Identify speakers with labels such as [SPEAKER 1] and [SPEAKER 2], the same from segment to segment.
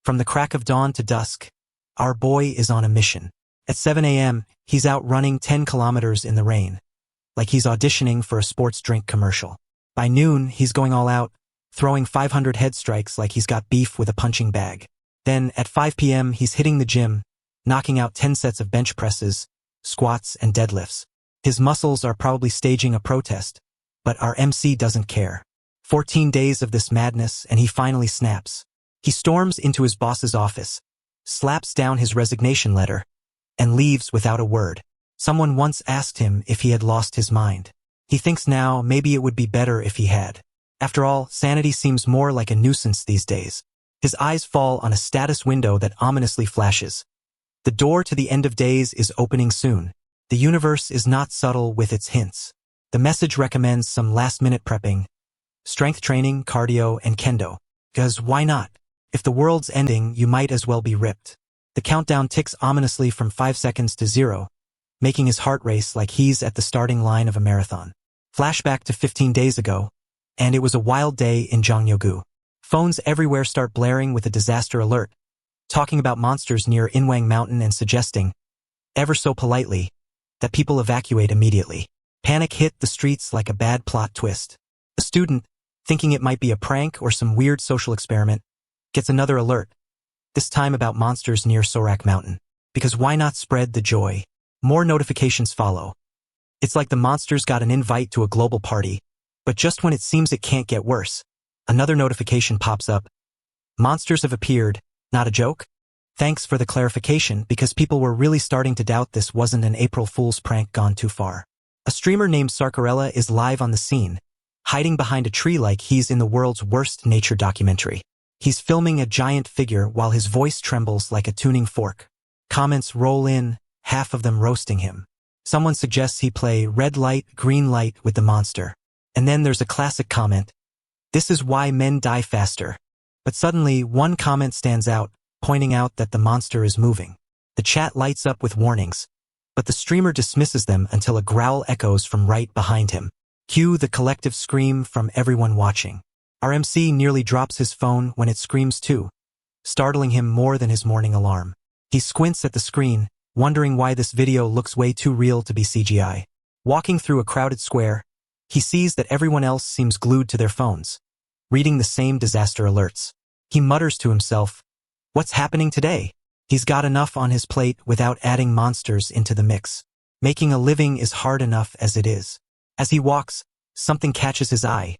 [SPEAKER 1] From the crack of dawn to dusk, our boy is on a mission. At 7 a.m., he's out running 10 kilometers in the rain, like he's auditioning for a sports drink commercial. By noon, he's going all out, throwing 500 head strikes like he's got beef with a punching bag. Then, at 5 p.m., he's hitting the gym, knocking out 10 sets of bench presses, squats, and deadlifts. His muscles are probably staging a protest, but our MC doesn't care. 14 days of this madness, and he finally snaps. He storms into his boss's office, slaps down his resignation letter, and leaves without a word. Someone once asked him if he had lost his mind. He thinks now maybe it would be better if he had. After all, sanity seems more like a nuisance these days. His eyes fall on a status window that ominously flashes. The door to the end of days is opening soon. The universe is not subtle with its hints. The message recommends some last-minute prepping, strength training, cardio, and kendo. 'Cause why not? If the world's ending, you might as well be ripped. The countdown ticks ominously from 5 seconds to 0, making his heart race like he's at the starting line of a marathon. Flashback to 15 days ago, and it was a wild day in Jonggyogu. Phones everywhere start blaring with a disaster alert, talking about monsters near Inwang Mountain and suggesting, ever so politely, that people evacuate immediately. Panic hit the streets like a bad plot twist. A student, thinking it might be a prank or some weird social experiment, gets another alert, this time about monsters near Sorak Mountain. Because why not spread the joy? More notifications follow. It's like the monsters got an invite to a global party, but just when it seems it can't get worse, another notification pops up. Monsters have appeared, not a joke? Thanks for the clarification, because people were really starting to doubt this wasn't an April Fool's prank gone too far. A streamer named Sarkarella is live on the scene, hiding behind a tree like he's in the world's worst nature documentary. He's filming a giant figure while his voice trembles like a tuning fork. Comments roll in, half of them roasting him. Someone suggests he play red light, green light with the monster. And then there's a classic comment, "This is why men die faster." But suddenly, one comment stands out, pointing out that the monster is moving. The chat lights up with warnings, but the streamer dismisses them until a growl echoes from right behind him. Cue the collective scream from everyone watching. Our MC nearly drops his phone when it screams too, startling him more than his morning alarm. He squints at the screen, wondering why this video looks way too real to be CGI. Walking through a crowded square, he sees that everyone else seems glued to their phones, reading the same disaster alerts. He mutters to himself, "What's happening today?" He's got enough on his plate without adding monsters into the mix. Making a living is hard enough as it is. As he walks, something catches his eye.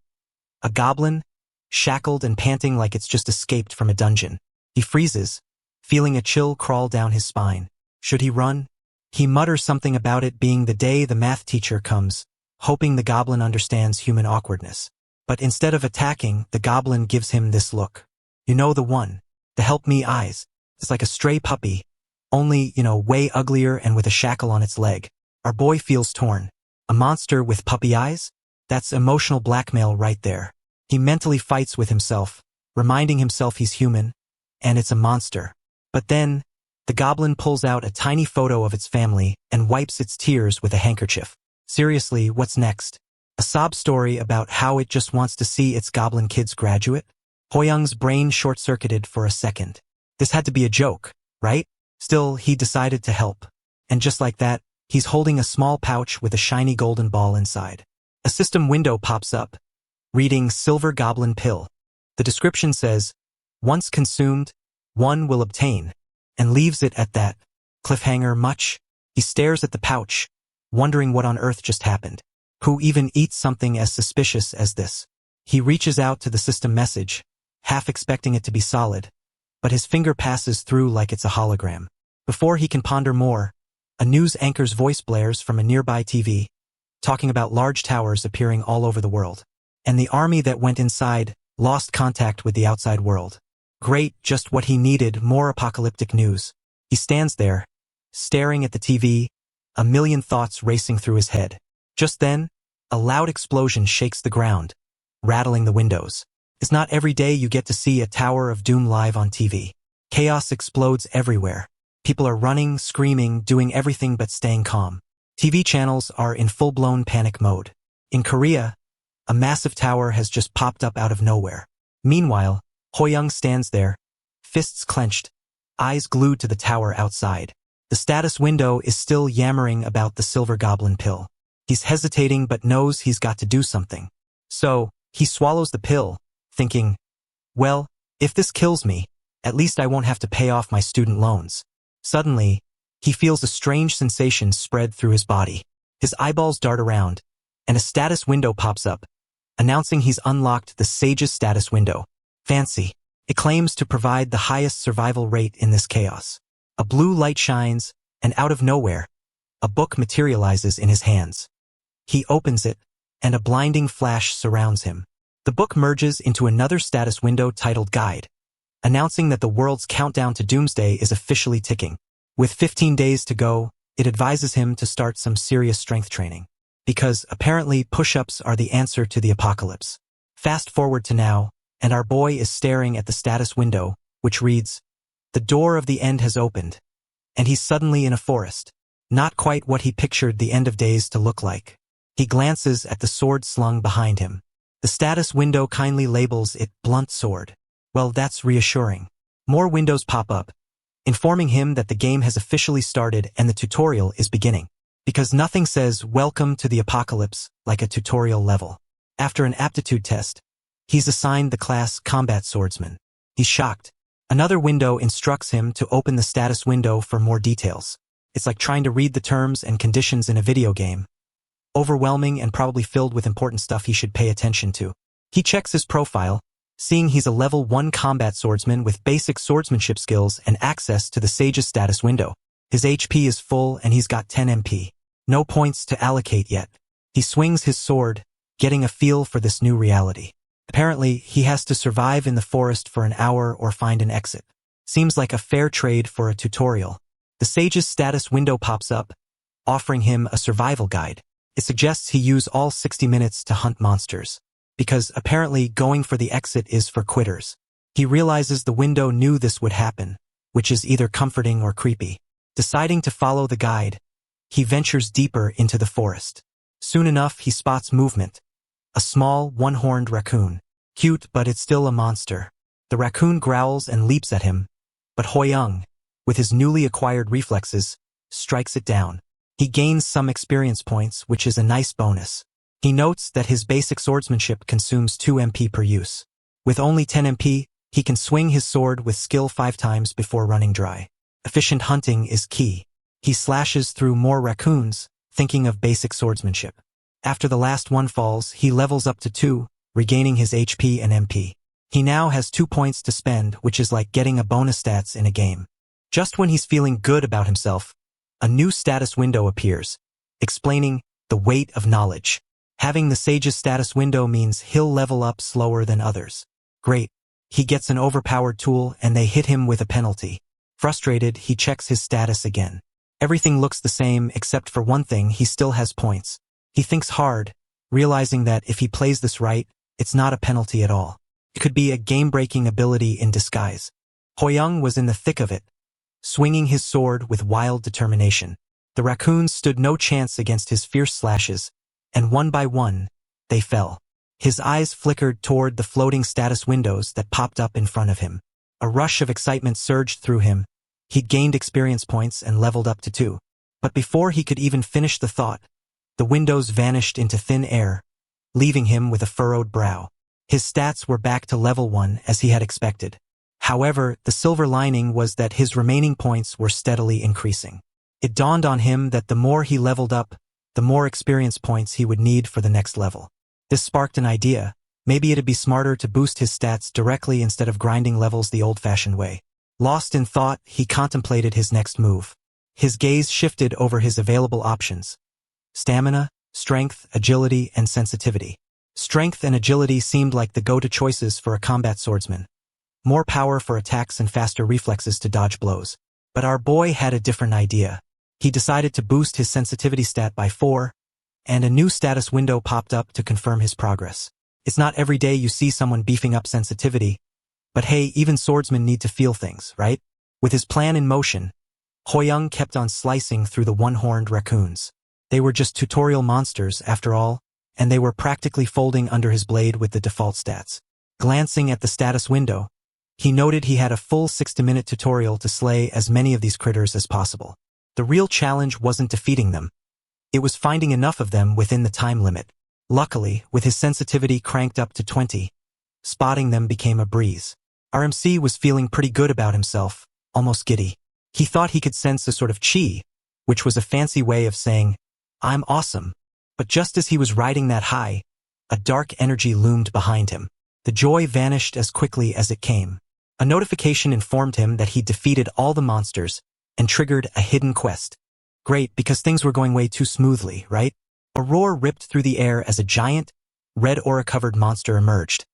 [SPEAKER 1] A goblin, shackled and panting like it's just escaped from a dungeon. He freezes, feeling a chill crawl down his spine. Should he run? He mutters something about it being the day the math teacher comes, hoping the goblin understands human awkwardness. But instead of attacking, the goblin gives him this look. You know, the one, the help me eyes. It's like a stray puppy, only, way uglier and with a shackle on its leg. Our boy feels torn. A monster with puppy eyes? That's emotional blackmail right there. He mentally fights with himself, reminding himself he's human, and it's a monster. But then, the goblin pulls out a tiny photo of its family and wipes its tears with a handkerchief. Seriously, what's next? A sob story about how it just wants to see its goblin kids graduate? Hoyoung's brain short-circuited for a second. This had to be a joke, right? Still, he decided to help. And just like that, he's holding a small pouch with a shiny golden ball inside. A system window pops up, reading Silver Goblin Pill. The description says, "Once consumed, one will obtain," and leaves it at that. Cliffhanger much? He stares at the pouch, wondering what on earth just happened. Who even eats something as suspicious as this? He reaches out to the system message, half expecting it to be solid, but his finger passes through like it's a hologram. Before he can ponder more, a news anchor's voice blares from a nearby TV, talking about large towers appearing all over the world. And the army that went inside lost contact with the outside world. Great, just what he needed, more apocalyptic news. He stands there, staring at the TV, a million thoughts racing through his head. Just then, a loud explosion shakes the ground, rattling the windows. It's not every day you get to see a Tower of Doom live on TV. Chaos explodes everywhere. People are running, screaming, doing everything but staying calm. TV channels are in full-blown panic mode. In Korea, a massive tower has just popped up out of nowhere. Meanwhile, Hoyoung stands there, fists clenched, eyes glued to the tower outside. The status window is still yammering about the silver goblin pill. He's hesitating but knows he's got to do something. So, he swallows the pill, thinking, well, if this kills me, at least I won't have to pay off my student loans. Suddenly, he feels a strange sensation spread through his body. His eyeballs dart around, and a status window pops up, announcing he's unlocked the Sage's status window. Fancy. It claims to provide the highest survival rate in this chaos. A blue light shines, and out of nowhere, a book materializes in his hands. He opens it, and a blinding flash surrounds him. The book merges into another status window titled Guide, announcing that the world's countdown to doomsday is officially ticking. With 15 days to go, it advises him to start some serious strength training, because apparently push-ups are the answer to the apocalypse. Fast forward to now, and our boy is staring at the status window, which reads, "The door of the end has opened," and he's suddenly in a forest. Not quite what he pictured the end of days to look like. He glances at the sword slung behind him. The status window kindly labels it Blunt Sword. Well, that's reassuring. More windows pop up, informing him that the game has officially started and the tutorial is beginning. Because nothing says welcome to the apocalypse like a tutorial level. After an aptitude test, he's assigned the class Combat Swordsman. He's shocked. Another window instructs him to open the status window for more details. It's like trying to read the terms and conditions in a video game. Overwhelming and probably filled with important stuff he should pay attention to. He checks his profile, seeing he's a level 1 combat swordsman with basic swordsmanship skills and access to the Sage's status window. His HP is full and he's got 10 MP. No points to allocate yet. He swings his sword, getting a feel for this new reality. Apparently, he has to survive in the forest for an hour or find an exit. Seems like a fair trade for a tutorial. The Sage's status window pops up, offering him a survival guide. It suggests he use all 60 minutes to hunt monsters, because apparently going for the exit is for quitters. He realizes the window knew this would happen, which is either comforting or creepy. Deciding to follow the guide, he ventures deeper into the forest. Soon enough, he spots movement. A small, one-horned raccoon. Cute, but it's still a monster. The raccoon growls and leaps at him, but Hoyoung, with his newly acquired reflexes, strikes it down. He gains some experience points, which is a nice bonus. He notes that his basic swordsmanship consumes 2 MP per use. With only 10 MP, he can swing his sword with skill 5 times before running dry. Efficient hunting is key. He slashes through more raccoons, thinking of basic swordsmanship. After the last one falls, he levels up to 2, regaining his HP and MP. He now has 2 points to spend, which is like getting a bonus stats in a game. Just when he's feeling good about himself, a new status window appears, explaining the weight of knowledge. Having the Sage's status window means he'll level up slower than others. Great. He gets an overpowered tool and they hit him with a penalty. Frustrated, he checks his status again. Everything looks the same except for one thing: he still has points. He thinks hard, realizing that if he plays this right, it's not a penalty at all. It could be a game-breaking ability in disguise. Hoyoung was in the thick of it, swinging his sword with wild determination. The raccoons stood no chance against his fierce slashes, and one by one, they fell. His eyes flickered toward the floating status windows that popped up in front of him. A rush of excitement surged through him. He'd gained experience points and leveled up to 2. But before he could even finish the thought, the windows vanished into thin air, leaving him with a furrowed brow. His stats were back to level 1 as he had expected. However, the silver lining was that his remaining points were steadily increasing. It dawned on him that the more he leveled up, the more experience points he would need for the next level. This sparked an idea. Maybe it'd be smarter to boost his stats directly instead of grinding levels the old-fashioned way. Lost in thought, he contemplated his next move. His gaze shifted over his available options: stamina, strength, agility, and sensitivity. Strength and agility seemed like the go-to choices for a combat swordsman. More power for attacks and faster reflexes to dodge blows. But our boy had a different idea. He decided to boost his sensitivity stat by 4, and a new status window popped up to confirm his progress. It's not every day you see someone beefing up sensitivity, but hey, even swordsmen need to feel things, right? With his plan in motion, Hoyoung kept on slicing through the one-horned raccoons. They were just tutorial monsters, after all, and they were practically folding under his blade with the default stats. Glancing at the status window, He noted he had a full 60-minute tutorial to slay as many of these critters as possible. The real challenge wasn't defeating them. It was finding enough of them within the time limit. Luckily, with his sensitivity cranked up to 20, spotting them became a breeze. RMC was feeling pretty good about himself, almost giddy. He thought he could sense a sort of chi, which was a fancy way of saying, "I'm awesome." But just as he was riding that high, a dark energy loomed behind him. The joy vanished as quickly as it came. A notification informed him that he'd defeated all the monsters and triggered a hidden quest. Great, because things were going way too smoothly, right? A roar ripped through the air as a giant, red aura-covered monster emerged.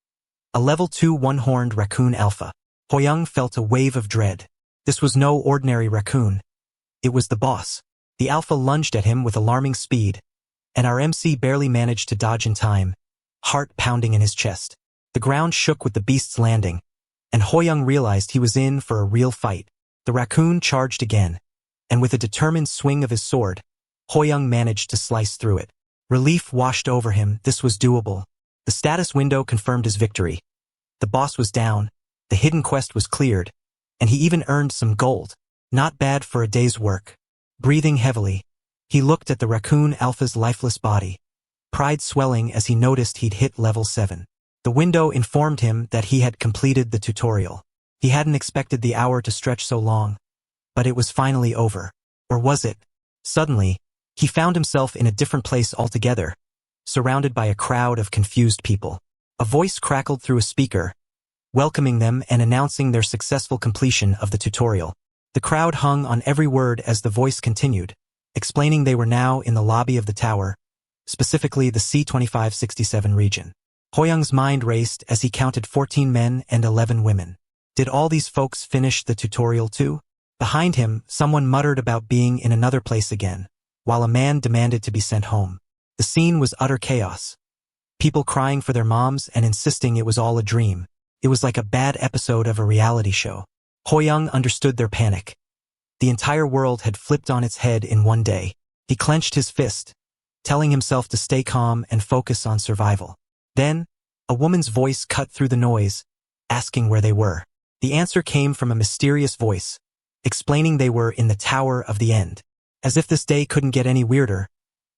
[SPEAKER 1] A level 2 one-horned raccoon alpha. Hoyoung felt a wave of dread. This was no ordinary raccoon. It was the boss. The alpha lunged at him with alarming speed, and our MC barely managed to dodge in time, heart pounding in his chest. The ground shook with the beast's landing, and Hoyoung realized he was in for a real fight. The raccoon charged again, and with a determined swing of his sword, Hoyoung managed to slice through it. Relief washed over him. This was doable. The status window confirmed his victory. The boss was down, the hidden quest was cleared, and he even earned some gold. Not bad for a day's work. Breathing heavily, he looked at the raccoon alpha's lifeless body, pride swelling as he noticed he'd hit level 7. The window informed him that he had completed the tutorial. He hadn't expected the hour to stretch so long, but it was finally over. Or was it? Suddenly, he found himself in a different place altogether, surrounded by a crowd of confused people. A voice crackled through a speaker, welcoming them and announcing their successful completion of the tutorial. The crowd hung on every word as the voice continued, explaining they were now in the lobby of the tower, specifically the C-2567 region. Hoyoung's mind raced as he counted 14 men and 11 women. Did all these folks finish the tutorial too? Behind him, someone muttered about being in another place again, while a man demanded to be sent home. The scene was utter chaos. People crying for their moms and insisting it was all a dream. It was like a bad episode of a reality show. Hoyoung understood their panic. The entire world had flipped on its head in one day. He clenched his fist, telling himself to stay calm and focus on survival. Then, a woman's voice cut through the noise, asking where they were. The answer came from a mysterious voice, explaining they were in the Tower of the End. As if this day couldn't get any weirder,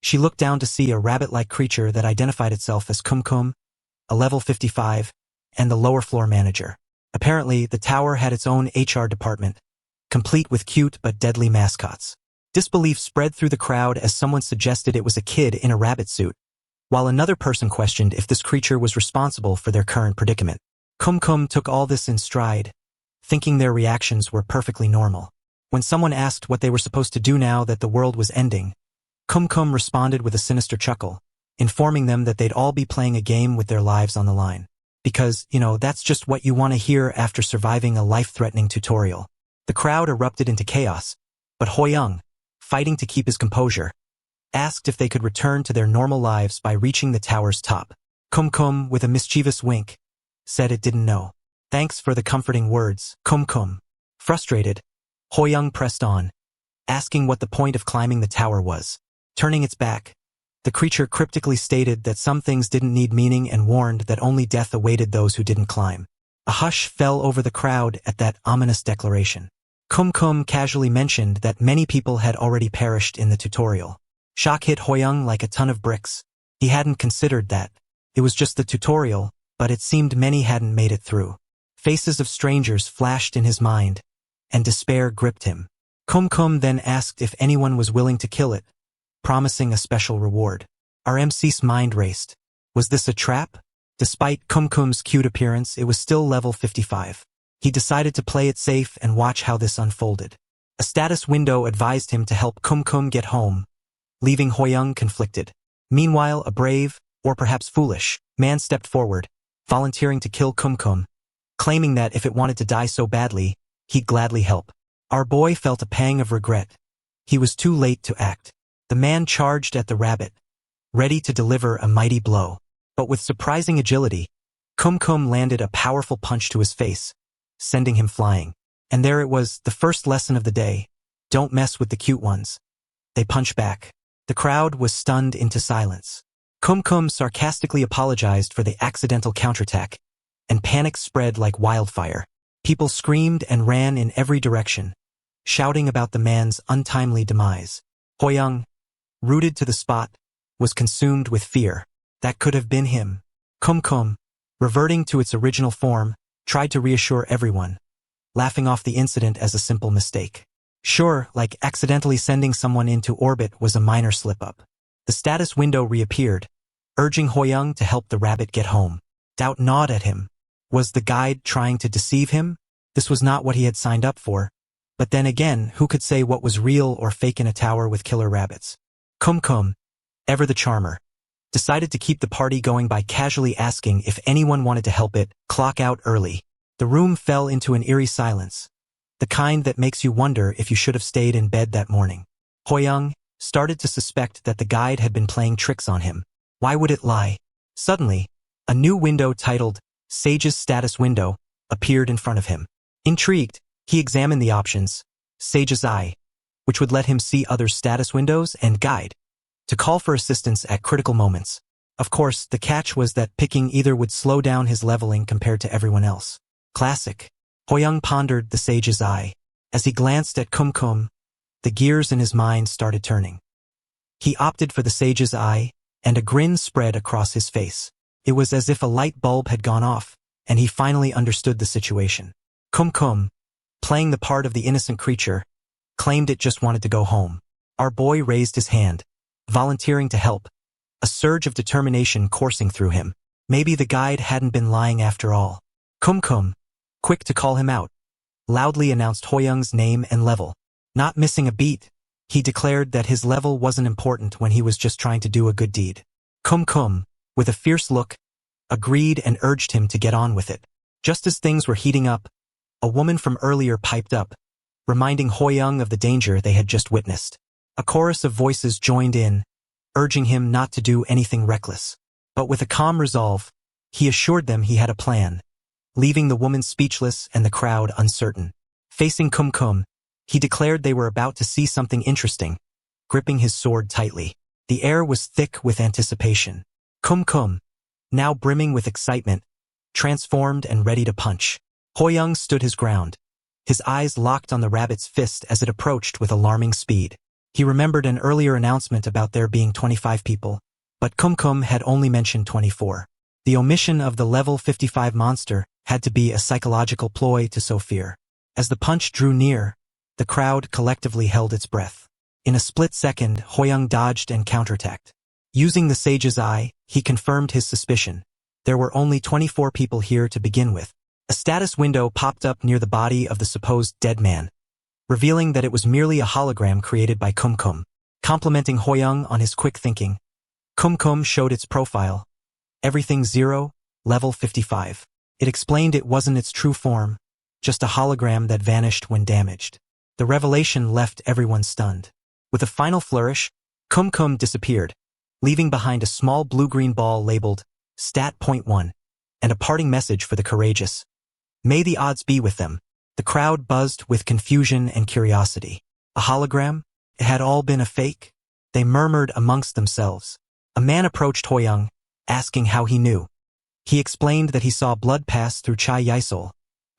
[SPEAKER 1] she looked down to see a rabbit-like creature that identified itself as Kum, a level 55, and the lower floor manager. Apparently, the tower had its own HR department, complete with cute but deadly mascots. Disbelief spread through the crowd as someone suggested it was a kid in a rabbit suit, while another person questioned if this creature was responsible for their current predicament. Kum took all this in stride, thinking their reactions were perfectly normal. When someone asked what they were supposed to do now that the world was ending, Kum responded with a sinister chuckle, informing them that they'd all be playing a game with their lives on the line. Because, that's just what you want to hear after surviving a life-threatening tutorial. The crowd erupted into chaos, but Hoyoung, fighting to keep his composure, asked if they could return to their normal lives by reaching the tower's top. Kum, with a mischievous wink, said it didn't know. Thanks for the comforting words, Kum. Frustrated, Hoyoung pressed on, asking what the point of climbing the tower was. Turning its back, the creature cryptically stated that some things didn't need meaning and warned that only death awaited those who didn't climb. A hush fell over the crowd at that ominous declaration. Kum casually mentioned that many people had already perished in the tutorial. Shock hit Hoyoung like a ton of bricks. He hadn't considered that. It was just the tutorial, but it seemed many hadn't made it through. Faces of strangers flashed in his mind, and despair gripped him. Kum then asked if anyone was willing to kill it, promising a special reward. Our MC's mind raced. Was this a trap? Despite Kum's cute appearance, it was still level 55. He decided to play it safe and watch how this unfolded. A status window advised him to help Kum get home, leaving Hoyoung conflicted. Meanwhile, a brave, or perhaps foolish, man stepped forward, volunteering to kill Kum, claiming that if it wanted to die so badly, he'd gladly help. Our boy felt a pang of regret. He was too late to act. The man charged at the rabbit, ready to deliver a mighty blow. But with surprising agility, Kum landed a powerful punch to his face, sending him flying. And there it was, the first lesson of the day. Don't mess with the cute ones. They punch back. The crowd was stunned into silence. Kum sarcastically apologized for the accidental counterattack, and panic spread like wildfire. People screamed and ran in every direction, shouting about the man's untimely demise. Hoyoung, rooted to the spot, was consumed with fear. That could have been him. Kumkum, reverting to its original form, tried to reassure everyone, laughing off the incident as a simple mistake. Sure, like accidentally sending someone into orbit was a minor slip-up. The status window reappeared, urging Hoyoung to help the rabbit get home. Doubt gnawed at him. Was the guide trying to deceive him? This was not what he had signed up for. But then again, who could say what was real or fake in a tower with killer rabbits? Kumkum, ever the charmer, decided to keep the party going by casually asking if anyone wanted to help it clock out early. The room fell into an eerie silence, the kind that makes you wonder if you should have stayed in bed that morning. Hoyoung started to suspect that the guide had been playing tricks on him. Why would it lie? Suddenly, a new window titled Sage's Status Window appeared in front of him. Intrigued, he examined the options, Sage's Eye, which would let him see others' status windows, and Guide, to call for assistance at critical moments. Of course, the catch was that picking either would slow down his leveling compared to everyone else. Classic. Hoyoung pondered the Sage's Eye. As he glanced at Kumkum, the gears in his mind started turning. He opted for the Sage's Eye, and a grin spread across his face. It was as if a light bulb had gone off, and he finally understood the situation. Kumkum, playing the part of the innocent creature, claimed it just wanted to go home. Our boy raised his hand, volunteering to help, a surge of determination coursing through him. Maybe the guide hadn't been lying after all. Kumkum, quick to call him out, loudly announced Hoyoung's name and level. Not missing a beat, he declared that his level wasn't important when he was just trying to do a good deed. Kumkum, with a fierce look, agreed and urged him to get on with it. Just as things were heating up, a woman from earlier piped up, reminding Hoyoung of the danger they had just witnessed. A chorus of voices joined in, urging him not to do anything reckless. But with a calm resolve, he assured them he had a plan, leaving the woman speechless and the crowd uncertain. Facing Kumkum, he declared they were about to see something interesting, gripping his sword tightly. The air was thick with anticipation. Kumkum, now brimming with excitement, transformed and ready to punch. Hoyoung stood his ground, his eyes locked on the rabbit's fist as it approached with alarming speed. He remembered an earlier announcement about there being 25 people, but Kumkum had only mentioned 24. The omission of the level 55 monster had to be a psychological ploy to sow fear. As the punch drew near, the crowd collectively held its breath. In a split second, Hoyoung dodged and counterattacked. Using the Sage's Eye, he confirmed his suspicion. There were only 24 people here to begin with. A status window popped up near the body of the supposed dead man, revealing that it was merely a hologram created by Kumkum. Complimenting Hoyoung on his quick thinking, Kumkum showed its profile. Everything 0, level 55. It explained it wasn't its true form, just a hologram that vanished when damaged. The revelation left everyone stunned. With a final flourish, Kumkum disappeared, leaving behind a small blue-green ball labeled Stat.1 and a parting message for the courageous. May the odds be with them. The crowd buzzed with confusion and curiosity. A hologram? It had all been a fake? They murmured amongst themselves. A man approached Hoyoung, asking how he knew. He explained that he saw blood pass through Chai Yisol,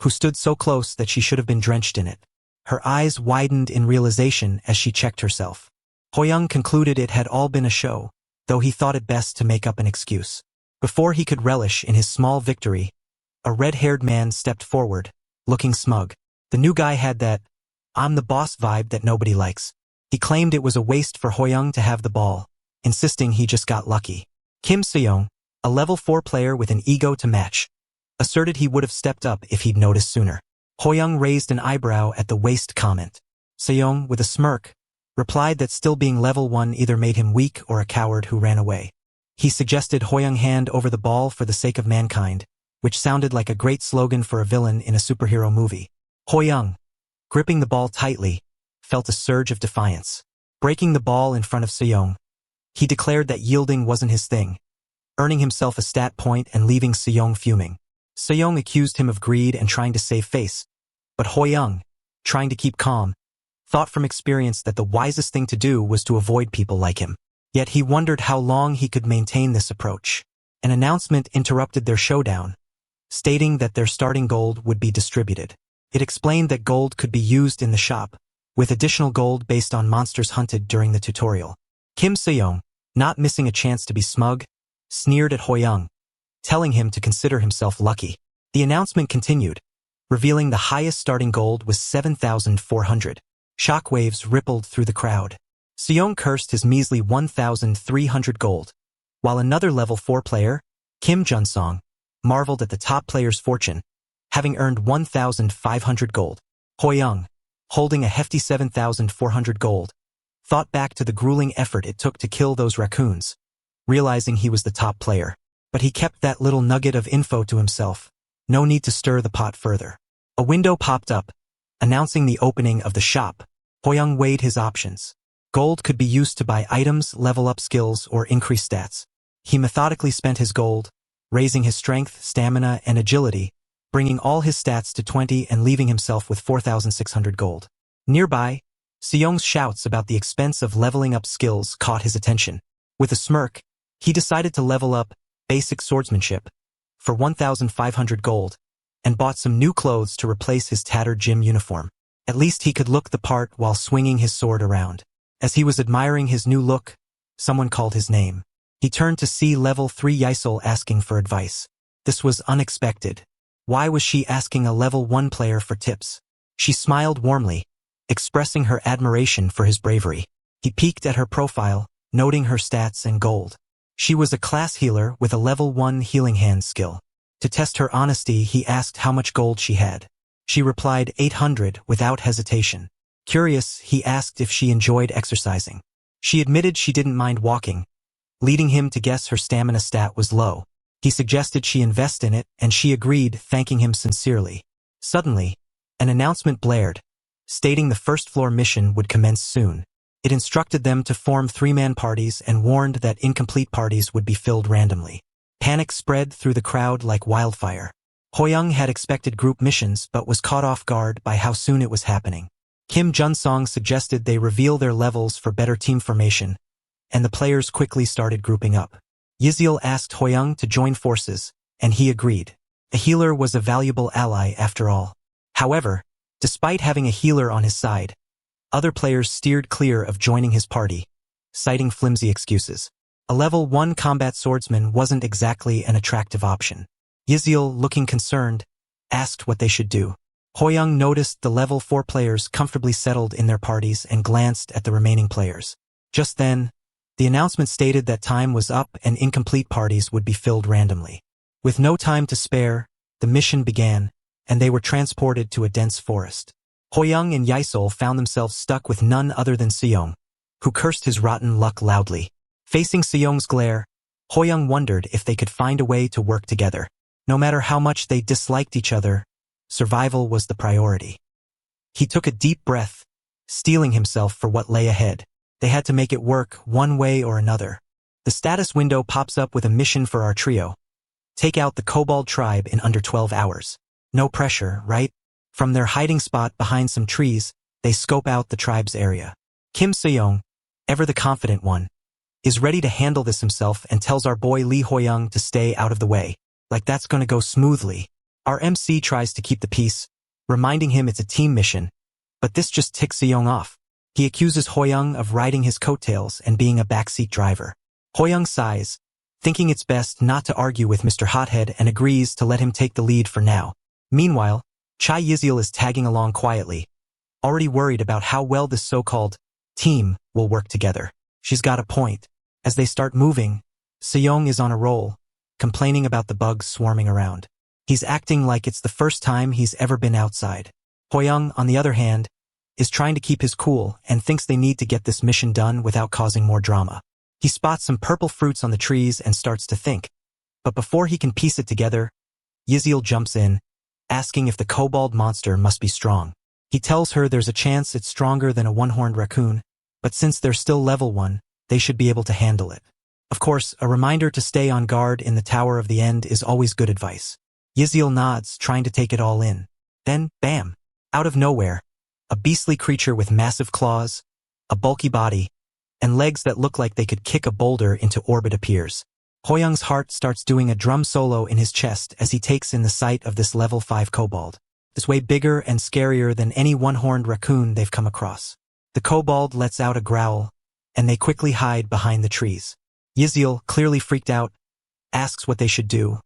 [SPEAKER 1] who stood so close that she should have been drenched in it. Her eyes widened in realization as she checked herself. Hoyoung concluded it had all been a show, though he thought it best to make up an excuse. Before he could relish in his small victory, a red-haired man stepped forward, looking smug. The new guy had that "I'm the boss" vibe that nobody likes. He claimed it was a waste for Hoyoung to have the ball, insisting he just got lucky. Kim Seyoung, a level 4 player with an ego to match, asserted he would have stepped up if he'd noticed sooner. Hoyoung raised an eyebrow at the waste comment. Seyoung, with a smirk, replied that still being level 1 either made him weak or a coward who ran away. He suggested Hoyoung hand over the ball for the sake of mankind, which sounded like a great slogan for a villain in a superhero movie. Hoyoung, gripping the ball tightly, felt a surge of defiance. Breaking the ball in front of Seyoung, he declared that yielding wasn't his thing, earning himself a stat point and leaving Seyoung fuming. Seyoung accused him of greed and trying to save face, but Hoyoung, trying to keep calm, thought from experience that the wisest thing to do was to avoid people like him. Yet he wondered how long he could maintain this approach. An announcement interrupted their showdown. stating that their starting gold would be distributed. It explained that gold could be used in the shop, with additional gold based on monsters hunted during the tutorial. Kim Se-young, not missing a chance to be smug, sneered at Hoyoung, telling him to consider himself lucky. The announcement continued, revealing the highest starting gold was 7,400. Shockwaves rippled through the crowd. Se-young cursed his measly 1,300 gold, while another level 4 player, Kim Jun-song, marveled at the top player's fortune, having earned 1,500 gold. Hoyoung, holding a hefty 7,400 gold, thought back to the grueling effort it took to kill those raccoons, realizing he was the top player. But he kept that little nugget of info to himself. No need to stir the pot further. A window popped up, announcing the opening of the shop. Hoyoung weighed his options. Gold could be used to buy items, level up skills, or increase stats. He methodically spent his gold, raising his strength, stamina, and agility, bringing all his stats to 20 and leaving himself with 4,600 gold. Nearby, Se-young's shouts about the expense of leveling up skills caught his attention. With a smirk, he decided to level up basic swordsmanship for 1,500 gold and bought some new clothes to replace his tattered gym uniform. At least he could look the part while swinging his sword around. As he was admiring his new look, someone called his name. He turned to see level 3 Yisol asking for advice. This was unexpected. Why was she asking a level 1 player for tips? She smiled warmly, expressing her admiration for his bravery. He peeked at her profile, noting her stats and gold. She was a class healer with a level 1 healing hand skill. To test her honesty, he asked how much gold she had. She replied 800 without hesitation. Curious, he asked if she enjoyed exercising. She admitted she didn't mind walking, leading him to guess her stamina stat was low. He suggested she invest in it, and she agreed, thanking him sincerely. Suddenly, an announcement blared, stating the first floor mission would commence soon. It instructed them to form 3-man parties and warned that incomplete parties would be filled randomly. Panic spread through the crowd like wildfire. Hoyoung had expected group missions but was caught off guard by how soon it was happening. Kim Jun-song suggested they reveal their levels for better team formation, and the players quickly started grouping up. Yizil asked Hoyoung to join forces, and he agreed. A healer was a valuable ally after all. However, despite having a healer on his side, other players steered clear of joining his party, citing flimsy excuses. A level 1 combat swordsman wasn't exactly an attractive option. Yizil, looking concerned, asked what they should do. Hoyoung noticed the level 4 players comfortably settled in their parties and glanced at the remaining players. Just then, the announcement stated that time was up and incomplete parties would be filled randomly. With no time to spare, the mission began, and they were transported to a dense forest. Hoyoung and Yisol found themselves stuck with none other than Se-young, who cursed his rotten luck loudly. Facing Se-young's glare, Hoyoung wondered if they could find a way to work together. No matter how much they disliked each other, survival was the priority. He took a deep breath, steeling himself for what lay ahead. They had to make it work one way or another. The status window pops up with a mission for our trio. Take out the Kobold tribe in under 12 hours. No pressure, right? From their hiding spot behind some trees, they scope out the tribe's area. Kim Se-young, ever the confident one, is ready to handle this himself and tells our boy Lee Hoyoung to stay out of the way. Like that's gonna go smoothly. Our MC tries to keep the peace, reminding him it's a team mission, but this just ticks Se-young off. He accuses Hoyoung of riding his coattails and being a backseat driver. Hoyoung sighs, thinking it's best not to argue with Mr. Hothead, and agrees to let him take the lead for now. Meanwhile, Chai Yizil is tagging along quietly, already worried about how well this so-called team will work together. She's got a point. As they start moving, Se-young is on a roll, complaining about the bugs swarming around. He's acting like it's the first time he's ever been outside. Hoyoung, on the other hand, is trying to keep his cool and thinks they need to get this mission done without causing more drama. He spots some purple fruits on the trees and starts to think. But before he can piece it together, Yizil jumps in, asking if the kobold monster must be strong. He tells her there's a chance it's stronger than a one-horned raccoon, but since they're still level 1, they should be able to handle it. Of course, a reminder to stay on guard in the Tower of the End is always good advice. Yizil nods, trying to take it all in. Then, bam! Out of nowhere, a beastly creature with massive claws, a bulky body, and legs that look like they could kick a boulder into orbit appears. Hoyoung's heart starts doing a drum solo in his chest as he takes in the sight of this level 5 kobold. This way bigger and scarier than any one-horned raccoon they've come across. The kobold lets out a growl, and they quickly hide behind the trees. Yiziel, clearly freaked out, asks what they should do,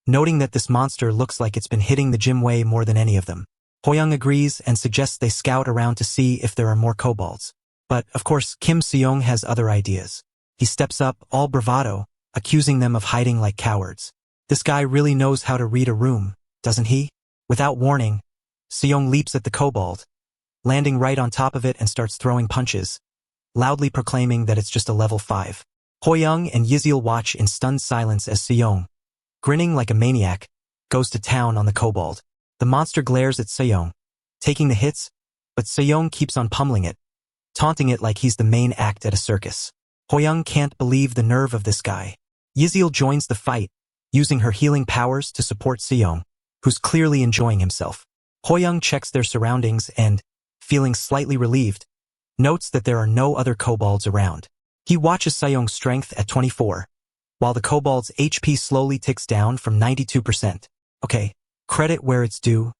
[SPEAKER 1] noting that this monster looks like it's been hitting the gym way more than any of them. Hoyoung agrees and suggests they scout around to see if there are more kobolds. But, of course, Kim Seong has other ideas. He steps up, all bravado, accusing them of hiding like cowards. This guy really knows how to read a room, doesn't he? Without warning, Seong leaps at the kobold, landing right on top of it and starts throwing punches, loudly proclaiming that it's just a level 5. Hoyoung and Yiziel watch in stunned silence as Seong, grinning like a maniac, goes to town on the kobold. The monster glares at Seong, taking the hits, but Seong keeps on pummeling it, taunting it like he's the main act at a circus. Hoyoung can't believe the nerve of this guy. Yiziel joins the fight, using her healing powers to support Seong, who's clearly enjoying himself. Hoyoung checks their surroundings and, feeling slightly relieved, notes that there are no other kobolds around. He watches Seong's strength at 24, while the kobold's HP slowly ticks down from 92%. Okay, credit where it's due.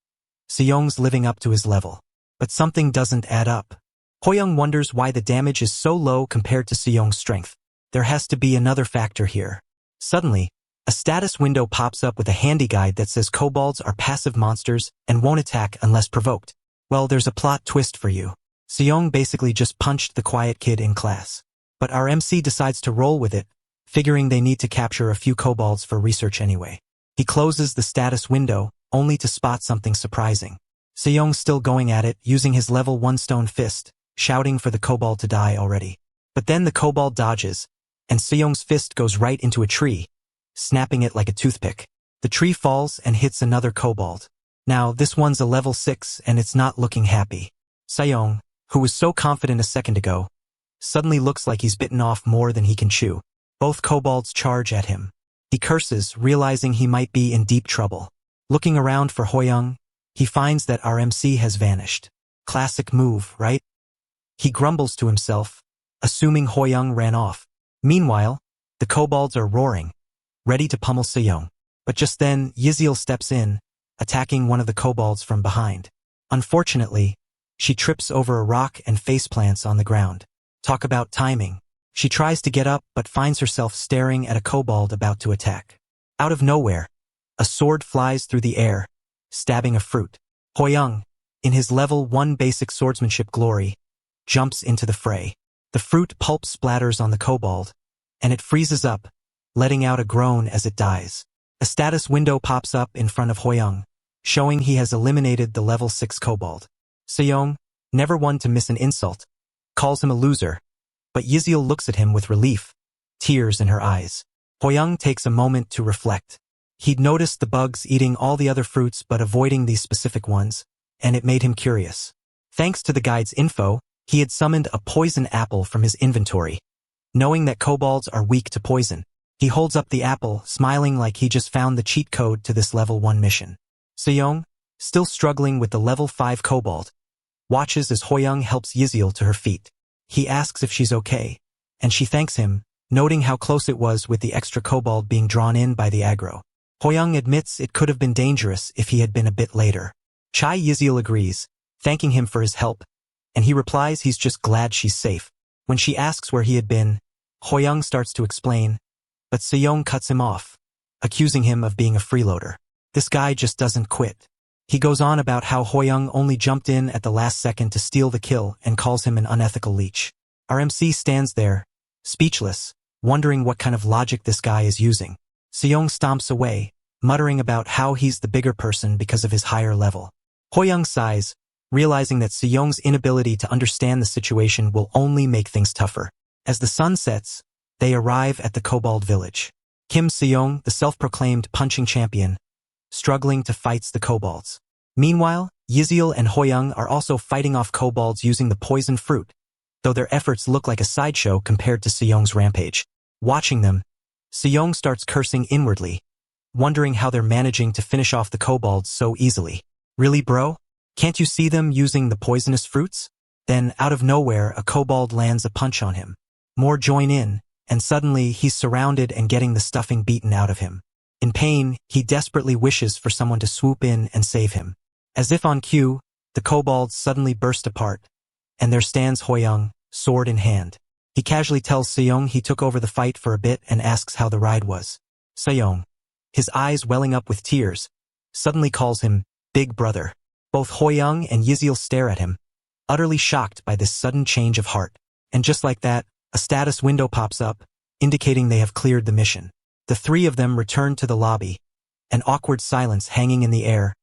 [SPEAKER 1] Seong's living up to his level. But something doesn't add up. Hoyoung wonders why the damage is so low compared to Seong's strength. There has to be another factor here. Suddenly, a status window pops up with a handy guide that says kobolds are passive monsters and won't attack unless provoked. Well, there's a plot twist for you. Seong basically just punched the quiet kid in class. But our MC decides to roll with it, figuring they need to capture a few kobolds for research anyway. He closes the status window, only to spot something surprising. Seong's still going at it, using his level 1 stone fist, shouting for the kobold to die already. But then the kobold dodges, and Seong's fist goes right into a tree, snapping it like a toothpick. The tree falls and hits another kobold. Now, this one's a level 6 and it's not looking happy. Seong, who was so confident a second ago, suddenly looks like he's bitten off more than he can chew. Both kobolds charge at him. He curses, realizing he might be in deep trouble. Looking around for Hoyoung, he finds that our MC has vanished. Classic move, right? He grumbles to himself, assuming Hoyoung ran off. Meanwhile, the kobolds are roaring, ready to pummel Seong. But just then, Yiziel steps in, attacking one of the kobolds from behind. Unfortunately, she trips over a rock and faceplants on the ground. Talk about timing. She tries to get up but finds herself staring at a kobold about to attack. Out of nowhere, a sword flies through the air, stabbing a fruit. Hoyoung, in his level 1 basic swordsmanship glory, jumps into the fray. The fruit pulp splatters on the kobold, and it freezes up, letting out a groan as it dies. A status window pops up in front of Hoyoung, showing he has eliminated the level 6 kobold. Seong, never one to miss an insult, calls him a loser, but Yiziel looks at him with relief, tears in her eyes. Hoyoung takes a moment to reflect. He'd noticed the bugs eating all the other fruits but avoiding these specific ones, and it made him curious. Thanks to the guide's info, he had summoned a poison apple from his inventory. Knowing that kobolds are weak to poison, he holds up the apple, smiling like he just found the cheat code to this level 1 mission. Seong, still struggling with the level 5 kobold, watches as Hoyoung helps Yiziel to her feet. He asks if she's okay, and she thanks him, noting how close it was with the extra kobold being drawn in by the aggro. Hoyoung admits it could have been dangerous if he had been a bit later. Chai Yiziel agrees, thanking him for his help, and he replies he's just glad she's safe. When she asks where he had been, Hoyoung starts to explain, but Seong cuts him off, accusing him of being a freeloader. This guy just doesn't quit. He goes on about how Hoyoung only jumped in at the last second to steal the kill and calls him an unethical leech. Our MC stands there, speechless, wondering what kind of logic this guy is using. Seong stomps away, muttering about how he's the bigger person because of his higher level. Hoyoung sighs, realizing that Seong's inability to understand the situation will only make things tougher. As the sun sets, they arrive at the kobold village. Kim Seong, the self-proclaimed punching champion, struggling to fight the kobolds. Meanwhile, Yiziel and Hoyoung are also fighting off kobolds using the poison fruit, though their efforts look like a sideshow compared to Seong's rampage. Watching them, Seong starts cursing inwardly, wondering how they're managing to finish off the kobolds so easily. Really, bro? Can't you see them using the poisonous fruits? Then, out of nowhere, a kobold lands a punch on him. More join in, and suddenly he's surrounded and getting the stuffing beaten out of him. In pain, he desperately wishes for someone to swoop in and save him. As if on cue, the kobolds suddenly burst apart, and there stands Hoyoung, sword in hand. He casually tells Seyoung he took over the fight for a bit and asks how the ride was. Seyoung, his eyes welling up with tears, suddenly calls him Big Brother. Both Hoyoung and Yizil stare at him, utterly shocked by this sudden change of heart. And just like that, a status window pops up, indicating they have cleared the mission. The three of them return to the lobby, an awkward silence hanging in the air,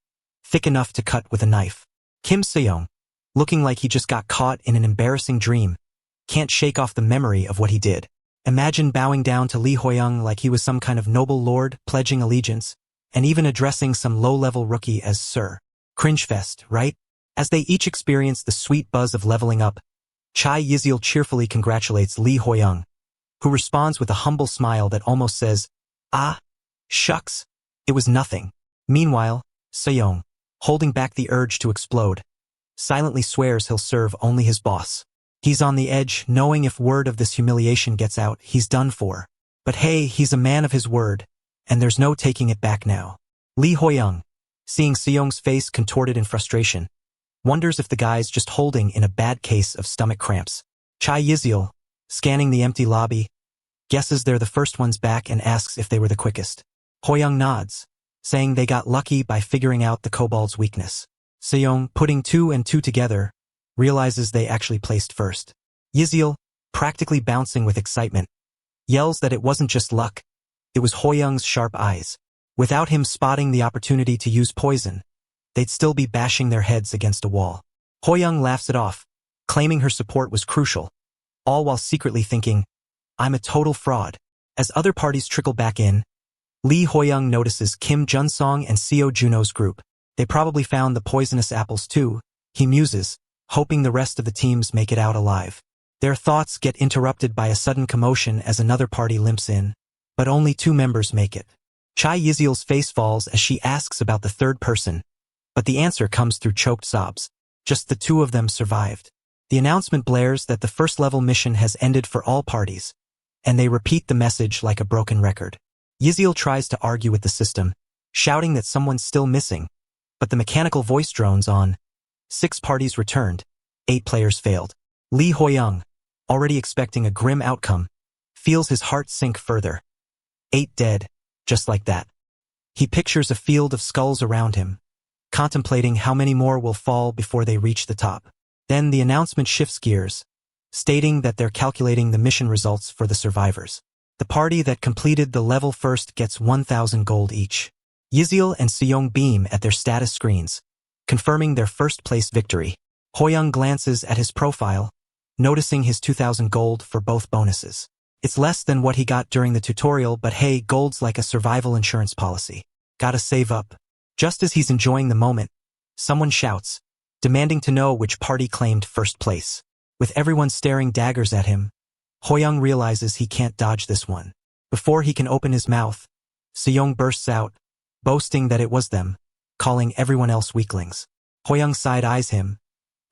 [SPEAKER 1] thick enough to cut with a knife. Kim Seyoung, looking like he just got caught in an embarrassing dream, can't shake off the memory of what he did. Imagine bowing down to Lee Hoyoung like he was some kind of noble lord, pledging allegiance, and even addressing some low-level rookie as Sir. Cringefest, right? As they each experience the sweet buzz of leveling up, Chai Yizil cheerfully congratulates Lee Hoyoung, who responds with a humble smile that almost says, "Ah, shucks, it was nothing." Meanwhile, Seyoung, holding back the urge to explode, silently swears he'll serve only his boss. He's on the edge, knowing if word of this humiliation gets out, he's done for. But hey, he's a man of his word, and there's no taking it back now. Lee Hoyoung, seeing Seyoung's face contorted in frustration, wonders if the guy's just holding in a bad case of stomach cramps. Chai Yizil, scanning the empty lobby, guesses they're the first ones back and asks if they were the quickest. Hoyoung nods, saying they got lucky by figuring out the kobold's weakness. Seyoung, putting two and two together, realizes they actually placed first. Yizil, practically bouncing with excitement, yells that it wasn't just luck, it was Hoyoung's sharp eyes. Without him spotting the opportunity to use poison, they'd still be bashing their heads against a wall. Hoyoung laughs it off, claiming her support was crucial, all while secretly thinking, "I'm a total fraud." As other parties trickle back in, Lee Hoyoung notices Kim Junsong and Seo Juno's group. They probably found the poisonous apples too, he muses, hoping the rest of the teams make it out alive. Their thoughts get interrupted by a sudden commotion as another party limps in, but only two members make it. Chai Yizil's face falls as she asks about the third person, but the answer comes through choked sobs. Just the two of them survived. The announcement blares that the first-level mission has ended for all parties, and they repeat the message like a broken record. Yizil tries to argue with the system, shouting that someone's still missing, but the mechanical voice drones on. 6 parties returned, 8 players failed. Lee Hoyoung, already expecting a grim outcome, feels his heart sink further. 8 dead, just like that. He pictures a field of skulls around him, contemplating how many more will fall before they reach the top. Then the announcement shifts gears, stating that they're calculating the mission results for the survivors. The party that completed the level first gets 1,000 gold each. Yizil and Seyoung beam at their status screens, confirming their first-place victory. Hoyoung glances at his profile, noticing his 2,000 gold for both bonuses. It's less than what he got during the tutorial, but hey, gold's like a survival insurance policy. Gotta save up. Just as he's enjoying the moment, someone shouts, demanding to know which party claimed first place. With everyone staring daggers at him, Hoyoung realizes he can't dodge this one. Before he can open his mouth, Seyoung bursts out, boasting that it was them, calling everyone else weaklings. Hoyoung side-eyes him,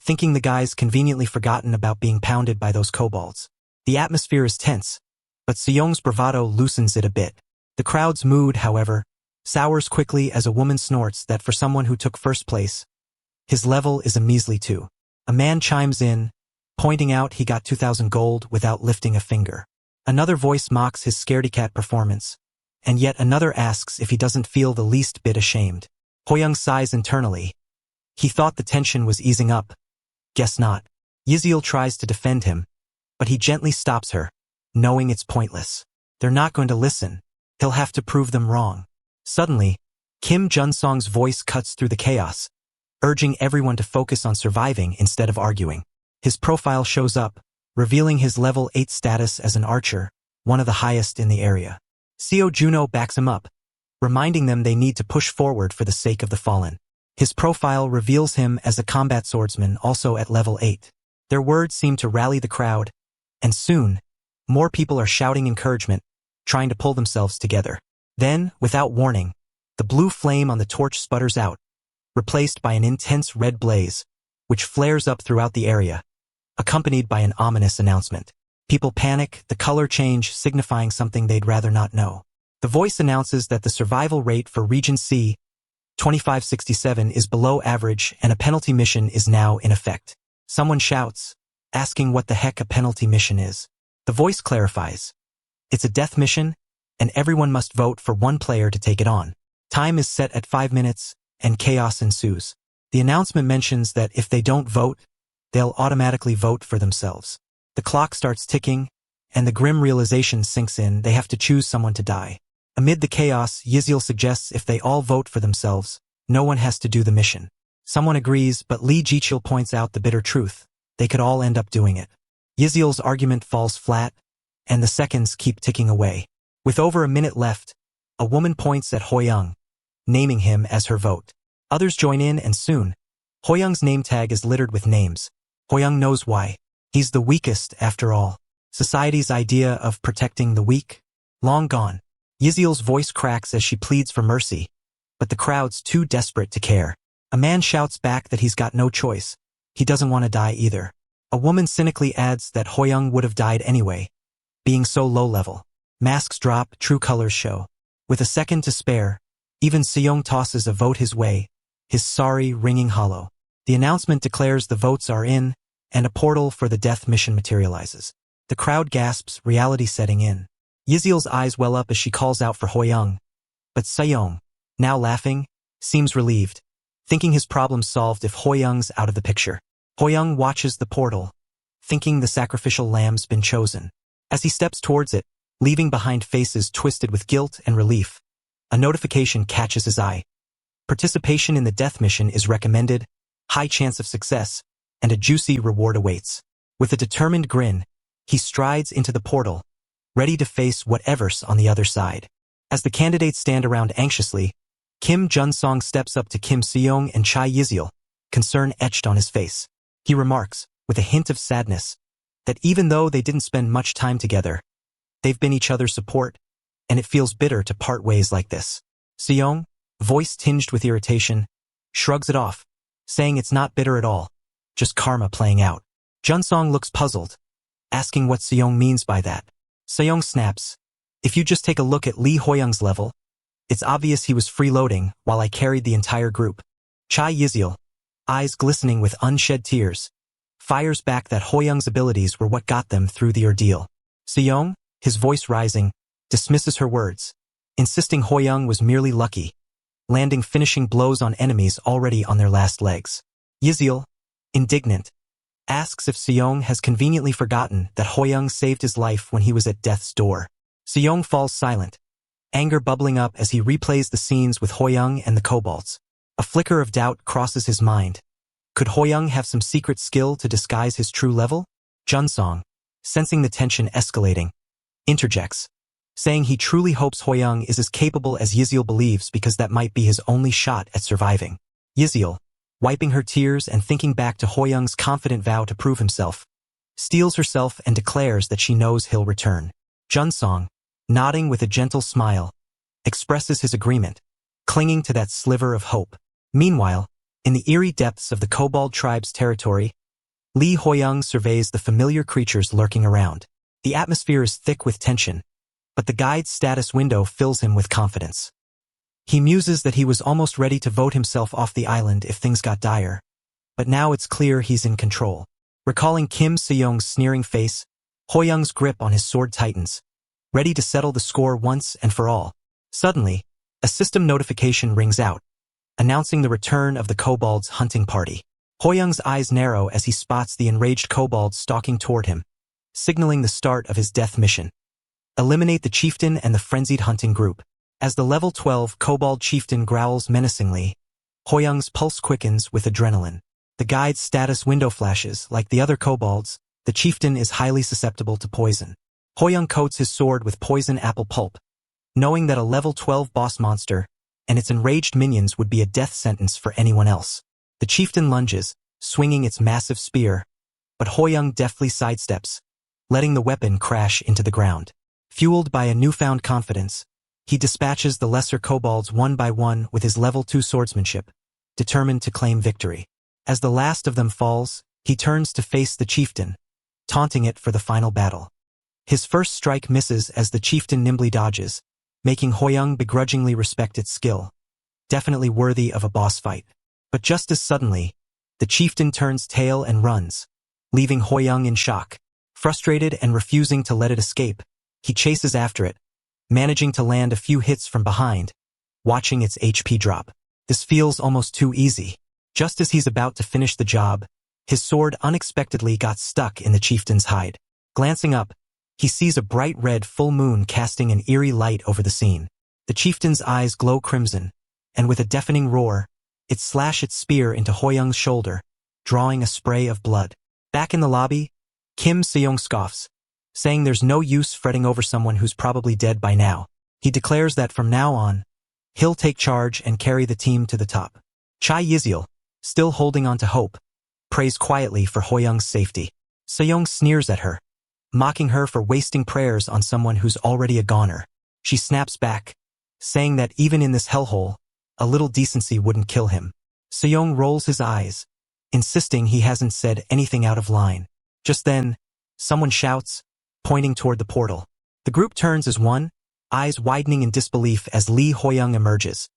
[SPEAKER 1] thinking the guy's conveniently forgotten about being pounded by those kobolds. The atmosphere is tense, but Seyoung's bravado loosens it a bit. The crowd's mood, however, sours quickly as a woman snorts that for someone who took first place, his level is a measly 2. A man chimes in, pointing out he got 2,000 gold without lifting a finger. Another voice mocks his scaredy-cat performance, and yet another asks if he doesn't feel the least bit ashamed. Hoyoung sighs internally. He thought the tension was easing up. Guess not. Yizil tries to defend him, but he gently stops her, knowing it's pointless. They're not going to listen. He'll have to prove them wrong. Suddenly, Kim Junsong's voice cuts through the chaos, urging everyone to focus on surviving instead of arguing. His profile shows up, revealing his level 8 status as an archer, one of the highest in the area. Seo Juno backs him up, reminding them they need to push forward for the sake of the fallen. His profile reveals him as a combat swordsman also at level 8. Their words seem to rally the crowd, and soon, more people are shouting encouragement, trying to pull themselves together. Then, without warning, the blue flame on the torch sputters out, replaced by an intense red blaze, which flares up throughout the area, accompanied by an ominous announcement. People panic, the color change signifying something they'd rather not know. The voice announces that the survival rate for Region C, 2567, is below average and a penalty mission is now in effect. Someone shouts, asking what the heck a penalty mission is. The voice clarifies. It's a death mission, and everyone must vote for one player to take it on. Time is set at 5 minutes, and chaos ensues. The announcement mentions that if they don't vote, they'll automatically vote for themselves. The clock starts ticking, and the grim realization sinks in they have to choose someone to die. Amid the chaos, Yiziel suggests if they all vote for themselves, no one has to do the mission. Someone agrees, but Lee Jichil points out the bitter truth. They could all end up doing it. Yiziel's argument falls flat, and the seconds keep ticking away. With over a minute left, a woman points at Hoyoung, naming him as her vote. Others join in, and soon, Hoyoung's name tag is littered with names. Hoyoung knows why. He's the weakest, after all. Society's idea of protecting the weak? Long gone. Yiziel's voice cracks as she pleads for mercy, but the crowd's too desperate to care. A man shouts back that he's got no choice. He doesn't want to die either. A woman cynically adds that Hoyoung would have died anyway, being so low level. Masks drop, true colors show. With a second to spare, even Seong tosses a vote his way, his sorry ringing hollow. The announcement declares the votes are in, and a portal for the death mission materializes. The crowd gasps, reality setting in. Yiziel's eyes well up as she calls out for Hoyoung, but Seong, now laughing, seems relieved, thinking his problem's solved if Hoyoung's out of the picture. Hoyoung watches the portal, thinking the sacrificial lamb's been chosen. As he steps towards it, leaving behind faces twisted with guilt and relief, a notification catches his eye. Participation in the death mission is recommended, high chance of success, and a juicy reward awaits. With a determined grin, he strides into the portal, ready to face whatever's on the other side. As the candidates stand around anxiously, Kim Jun-song steps up to Kim Seong and Chai Yiziel, concern etched on his face. He remarks, with a hint of sadness, that even though they didn't spend much time together, they've been each other's support, and it feels bitter to part ways like this. Seong, voice tinged with irritation, shrugs it off, saying it's not bitter at all, just karma playing out. Jun-song looks puzzled, asking what Seong means by that. Seong snaps, if you just take a look at Lee Hoyoung's level, it's obvious he was freeloading while I carried the entire group. Chai Yiziel, eyes glistening with unshed tears, fires back that Hoyoung's abilities were what got them through the ordeal. Seong, his voice rising, dismisses her words, insisting Hoyoung was merely lucky, landing finishing blows on enemies already on their last legs. Yiziel, indignant, asks if Seong has conveniently forgotten that Hoyoung saved his life when he was at death's door. Seong falls silent, anger bubbling up as he replays the scenes with Hoyoung and the kobolds. A flicker of doubt crosses his mind. Could Hoyoung have some secret skill to disguise his true level? Jun-song, sensing the tension escalating, interjects, saying he truly hopes Hoyoung is as capable as Yiziel believes because that might be his only shot at surviving. Yiziel, wiping her tears and thinking back to Hoyoung's confident vow to prove himself, steels herself and declares that she knows he'll return. Jun-song, nodding with a gentle smile, expresses his agreement, clinging to that sliver of hope. Meanwhile, in the eerie depths of the Kobold tribe's territory, Lee Hoyoung surveys the familiar creatures lurking around. The atmosphere is thick with tension, but the guide's status window fills him with confidence. He muses that he was almost ready to vote himself off the island if things got dire, but now it's clear he's in control. Recalling Kim Seong's sneering face, Hoyoung's grip on his sword tightens, ready to settle the score once and for all. Suddenly, a system notification rings out, announcing the return of the kobold's hunting party. Hoyoung's eyes narrow as he spots the enraged kobold stalking toward him, signaling the start of his death mission. Eliminate the chieftain and the frenzied hunting group. As the level 12 kobold chieftain growls menacingly, Hoyoung's pulse quickens with adrenaline. The guide's status window flashes. Like the other kobolds, the chieftain is highly susceptible to poison. Hoyoung coats his sword with poison apple pulp, knowing that a level 12 boss monster and its enraged minions would be a death sentence for anyone else. The chieftain lunges, swinging its massive spear, but Hoyoung deftly sidesteps, letting the weapon crash into the ground. Fueled by a newfound confidence, he dispatches the lesser kobolds one by one with his level 2 swordsmanship, determined to claim victory. As the last of them falls, he turns to face the chieftain, taunting it for the final battle. His first strike misses as the chieftain nimbly dodges, making Hoyoung begrudgingly respect its skill. Definitely worthy of a boss fight. But just as suddenly, the chieftain turns tail and runs, leaving Hoyoung in shock. Frustrated and refusing to let it escape, he chases after it, managing to land a few hits from behind, watching its HP drop. This feels almost too easy. Just as he's about to finish the job, his sword unexpectedly got stuck in the chieftain's hide. Glancing up, he sees a bright red full moon casting an eerie light over the scene. The chieftain's eyes glow crimson, and with a deafening roar, it slashes its spear into Hoyoung's shoulder, drawing a spray of blood. Back in the lobby, Kim Seong scoffs, saying there's no use fretting over someone who's probably dead by now. He declares that from now on, he'll take charge and carry the team to the top. Chai Yiziel, still holding on to hope, prays quietly for Hoyoung's safety. Seong sneers at her, mocking her for wasting prayers on someone who's already a goner. She snaps back, saying that even in this hellhole, a little decency wouldn't kill him. Seong rolls his eyes, insisting he hasn't said anything out of line. Just then, someone shouts, pointing toward the portal. The group turns as one, eyes widening in disbelief as Lee Hoyoung emerges.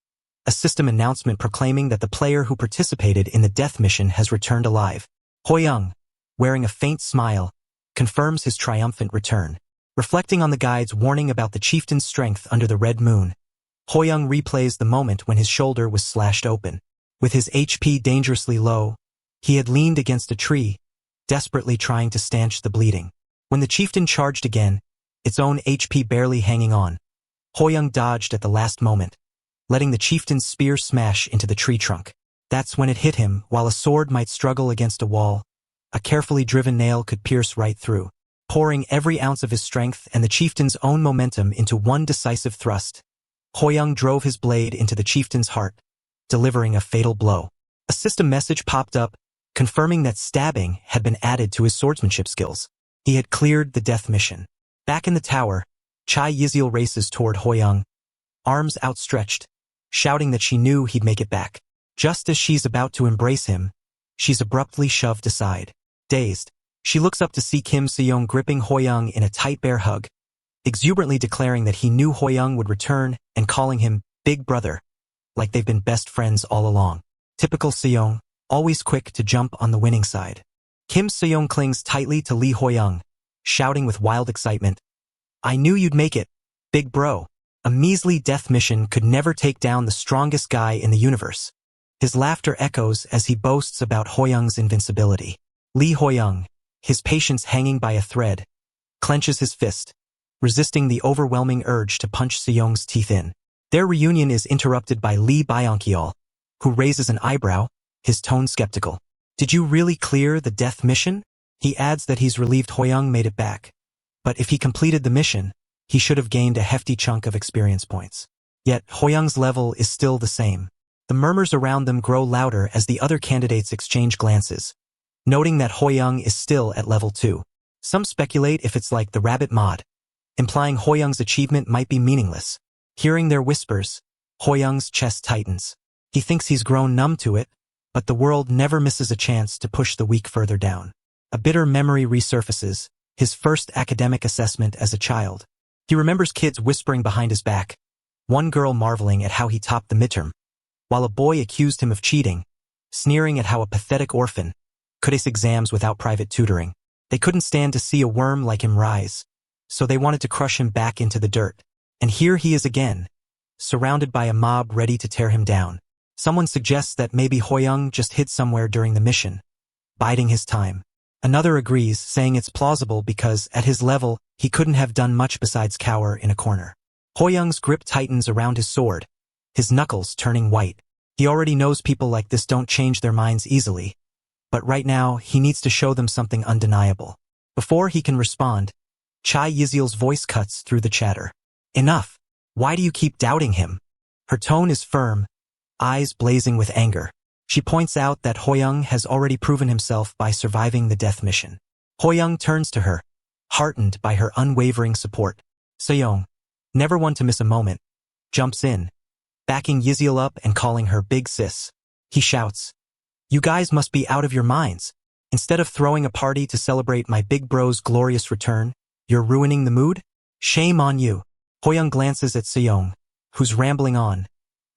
[SPEAKER 1] A system announcement proclaiming that the player who participated in the death mission has returned alive. Hoyoung, wearing a faint smile, confirms his triumphant return. Reflecting on the guide's warning about the chieftain's strength under the red moon, Hoyoung replays the moment when his shoulder was slashed open. With his HP dangerously low, he had leaned against a tree, desperately trying to stanch the bleeding. When the chieftain charged again, its own HP barely hanging on, Hoyoung dodged at the last moment, letting the chieftain's spear smash into the tree trunk. That's when it hit him. While a sword might struggle against a wall, a carefully driven nail could pierce right through. Pouring every ounce of his strength and the chieftain's own momentum into one decisive thrust, Hoyoung drove his blade into the chieftain's heart, delivering a fatal blow. A system message popped up, confirming that stabbing had been added to his swordsmanship skills. He had cleared the death mission. Back in the tower, Chai Yiziel races toward Hoyoung, arms outstretched, shouting that she knew he'd make it back. Just as she's about to embrace him, she's abruptly shoved aside. Dazed, she looks up to see Kim Seong gripping Hoyoung in a tight bear hug, exuberantly declaring that he knew Hoyoung would return and calling him Big Brother, like they've been best friends all along. Typical Seong, always quick to jump on the winning side. Kim Seong clings tightly to Lee Hoyoung, shouting with wild excitement, "I knew you'd make it, big bro." A measly death mission could never take down the strongest guy in the universe. His laughter echoes as he boasts about Hoyoung's invincibility. Lee Hoyoung, his patience hanging by a thread, clenches his fist, resisting the overwhelming urge to punch Seong's teeth in. Their reunion is interrupted by Lee Byongkyol, who raises an eyebrow, his tone skeptical. "Did you really clear the death mission?" He adds that he's relieved Hoyoung made it back, but if he completed the mission, he should have gained a hefty chunk of experience points. Yet Hoyoung's level is still the same. The murmurs around them grow louder as the other candidates exchange glances, noting that Hoyoung is still at level 2. Some speculate if it's like the rabbit mod, implying Hoyoung's achievement might be meaningless. Hearing their whispers, Hoyoung's chest tightens. He thinks he's grown numb to it, but the world never misses a chance to push the weak further down. A bitter memory resurfaces, his first academic assessment as a child. He remembers kids whispering behind his back, one girl marveling at how he topped the midterm, while a boy accused him of cheating, sneering at how a pathetic orphan could ace exams without private tutoring. They couldn't stand to see a worm like him rise, so they wanted to crush him back into the dirt. And here he is again, surrounded by a mob ready to tear him down. Someone suggests that maybe Hoyoung just hid somewhere during the mission, biding his time. Another agrees, saying it's plausible because, at his level, he couldn't have done much besides cower in a corner. Hoyoung's grip tightens around his sword, his knuckles turning white. He already knows people like this don't change their minds easily, but right now he needs to show them something undeniable. Before he can respond, Chai Yiziel's voice cuts through the chatter. "Enough! Why do you keep doubting him?" Her tone is firm, eyes blazing with anger. She points out that Hoyoung has already proven himself by surviving the death mission. Hoyoung turns to her, heartened by her unwavering support. Seong, never one to miss a moment, jumps in, backing Yiziel up and calling her big sis. He shouts, "You guys must be out of your minds. Instead of throwing a party to celebrate my big bro's glorious return, You're ruining the mood? Shame on you. Hoyoung glances at Seong, who's rambling on,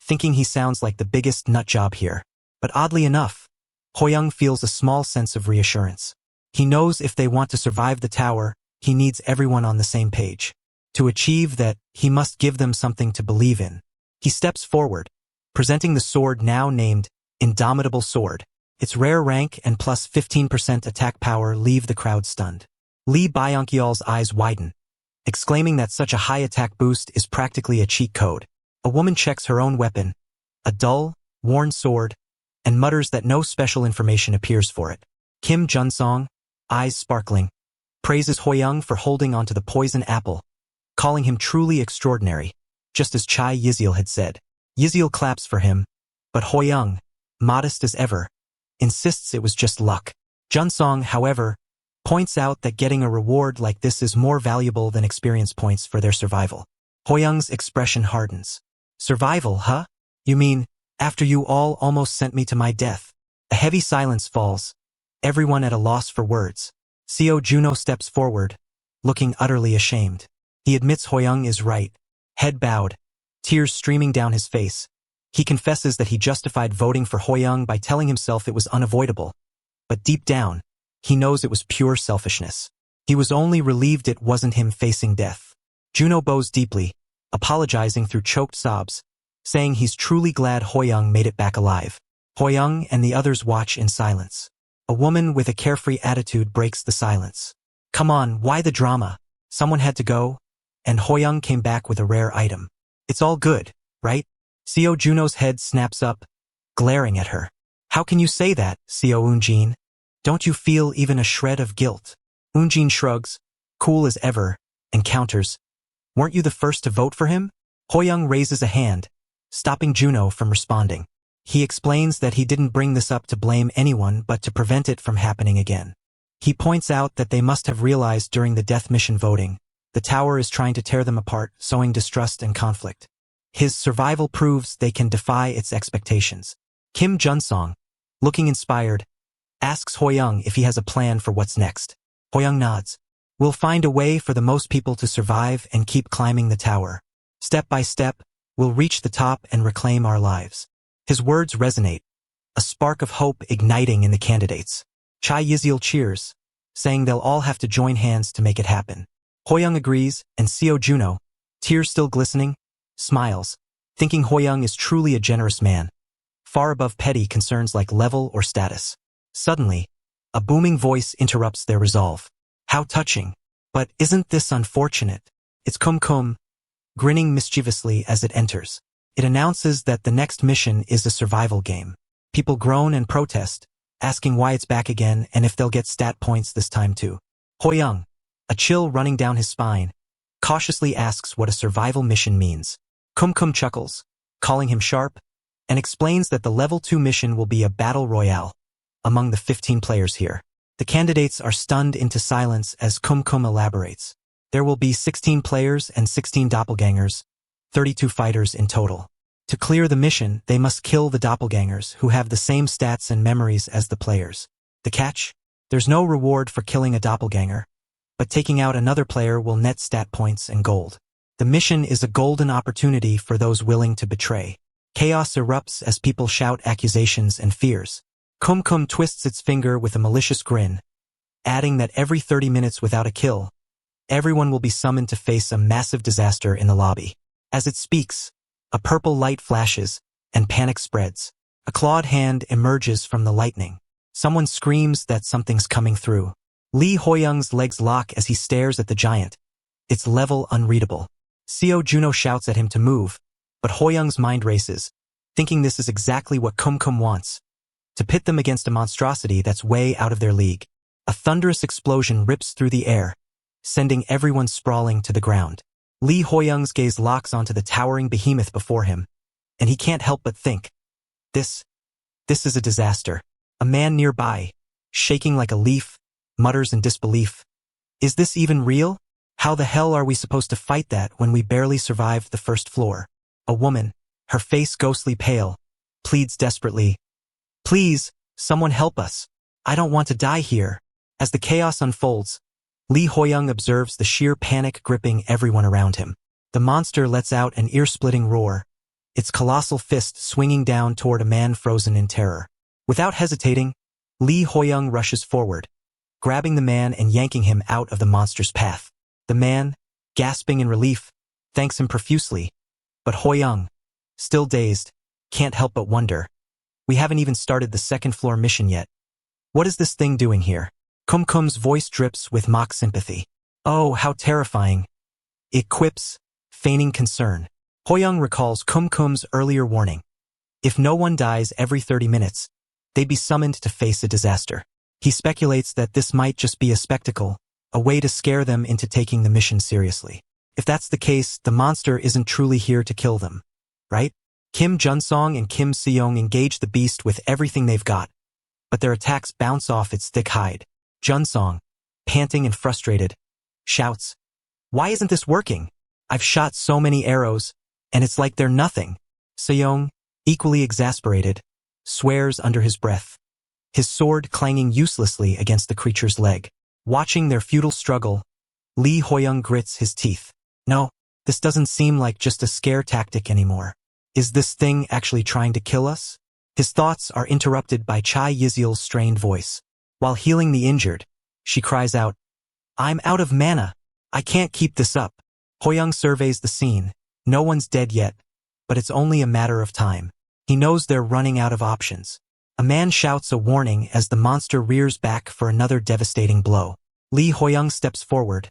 [SPEAKER 1] thinking he sounds like the biggest nutjob here. But oddly enough, Hoyoung feels a small sense of reassurance. He knows if they want to survive the tower, he needs everyone on the same page. To achieve that, he must give them something to believe in. He steps forward, presenting the sword now named Indomitable Sword. Its rare rank and plus 15% attack power leave the crowd stunned. Lee Byung-yeol's eyes widen, exclaiming that such a high attack boost is practically a cheat code. A woman checks her own weapon, a dull, worn sword, and mutters that no special information appears for it. Kim Junsong, eyes sparkling, praises Hoyoung for holding onto the poison apple, calling him truly extraordinary, just as Chai Yiziel had said. Yiziel claps for him, but Hoyoung, modest as ever, insists it was just luck. Junsong, however, points out that getting a reward like this is more valuable than experience points for their survival. Hoyoung's expression hardens. Survival, huh? You mean, after you all almost sent me to my death? A heavy silence falls, everyone at a loss for words. Seo Juno steps forward, looking utterly ashamed. He admits Hoyoung is right, head bowed, tears streaming down his face. He confesses that he justified voting for Hoyoung by telling himself it was unavoidable. But deep down, he knows it was pure selfishness. He was only relieved it wasn't him facing death. Juno bows deeply, apologizing through choked sobs, saying he's truly glad Hoyoung made it back alive. Hoyoung and the others watch in silence. A woman with a carefree attitude breaks the silence. Come on, why the drama? Someone had to go, and Hoyoung came back with a rare item. It's all good, right? Seo Juno's head snaps up, glaring at her. How can you say that, Seo Eunjin? Don't you feel even a shred of guilt? Eunjin shrugs, cool as ever, and counters. Weren't you the first to vote for him? Hoyoung raises a hand, stopping Juno from responding. He explains that he didn't bring this up to blame anyone but to prevent it from happening again. He points out that they must have realized during the death mission voting, the tower is trying to tear them apart, sowing distrust and conflict. His survival proves they can defy its expectations. Kim Junsong, looking inspired, asks Hoyoung if he has a plan for what's next. Hoyoung nods. We'll find a way for the most people to survive and keep climbing the tower. Step by step, we'll reach the top and reclaim our lives. His words resonate, a spark of hope igniting in the candidates. Chai Yiziel cheers, saying they'll all have to join hands to make it happen. Hoyoung agrees, and Seo Juno, tears still glistening, smiles, thinking Hoyoung is truly a generous man, far above petty concerns like level or status. Suddenly, a booming voice interrupts their resolve. How touching. But isn't this unfortunate? It's Kum, grinning mischievously as it enters. It announces that the next mission is a survival game. People groan and protest, asking why it's back again and if they'll get stat points this time too. Hoyoung, a chill running down his spine, cautiously asks what a survival mission means. Kum chuckles, calling him sharp, and explains that the level 2 mission will be a battle royale among the 15 players here. The candidates are stunned into silence as Kum elaborates. There will be 16 players and 16 doppelgangers, 32 fighters in total. To clear the mission, they must kill the doppelgangers who have the same stats and memories as the players. The catch? There's no reward for killing a doppelganger, but taking out another player will net stat points and gold. The mission is a golden opportunity for those willing to betray. Chaos erupts as people shout accusations and fears. Kum twists its finger with a malicious grin, adding that every 30 minutes without a kill, everyone will be summoned to face a massive disaster in the lobby. As it speaks, a purple light flashes, and panic spreads. A clawed hand emerges from the lightning. Someone screams that something's coming through. Lee Hoyoung's legs lock as he stares at the giant, its level unreadable. Seo Juno shouts at him to move, but Hoyoung's mind races, thinking this is exactly what Kum wants, to pit them against a monstrosity that's way out of their league. A thunderous explosion rips through the air, sending everyone sprawling to the ground. Lee Hoyoung's gaze locks onto the towering behemoth before him, and he can't help but think, this is a disaster. A man nearby, shaking like a leaf, mutters in disbelief. Is this even real? How the hell are we supposed to fight that when we barely survived the first floor? A woman, her face ghostly pale, pleads desperately, Please, someone help us. I don't want to die here. As the chaos unfolds, Lee Hoyoung observes the sheer panic gripping everyone around him. The monster lets out an ear-splitting roar, its colossal fist swinging down toward a man frozen in terror. Without hesitating, Lee Hoyoung rushes forward, grabbing the man and yanking him out of the monster's path. The man, gasping in relief, thanks him profusely, but Hoyoung, still dazed, can't help but wonder. We haven't even started the second-floor mission yet. What is this thing doing here? Kumkum's voice drips with mock sympathy. Oh, how terrifying. It quips, feigning concern. Hoyoung recalls Kumkum's earlier warning. If no one dies every 30 minutes, they'd be summoned to face a disaster. He speculates that this might just be a spectacle, a way to scare them into taking the mission seriously. If that's the case, the monster isn't truly here to kill them, right? Kim Junsong and Kim Seong engage the beast with everything they've got, but their attacks bounce off its thick hide. Junsong, panting and frustrated, shouts, "Why isn't this working? I've shot so many arrows, and it's like they're nothing." Seong, equally exasperated, swears under his breath, his sword clanging uselessly against the creature's leg. Watching their futile struggle, Lee Hoyoung grits his teeth. No, this doesn't seem like just a scare tactic anymore. Is this thing actually trying to kill us? His thoughts are interrupted by Chai Yiziel's strained voice. While healing the injured, she cries out, "I'm out of mana. I can't keep this up." Hoyoung surveys the scene. No one's dead yet, but it's only a matter of time. He knows they're running out of options. A man shouts a warning as the monster rears back for another devastating blow. Lee Hoyoung steps forward,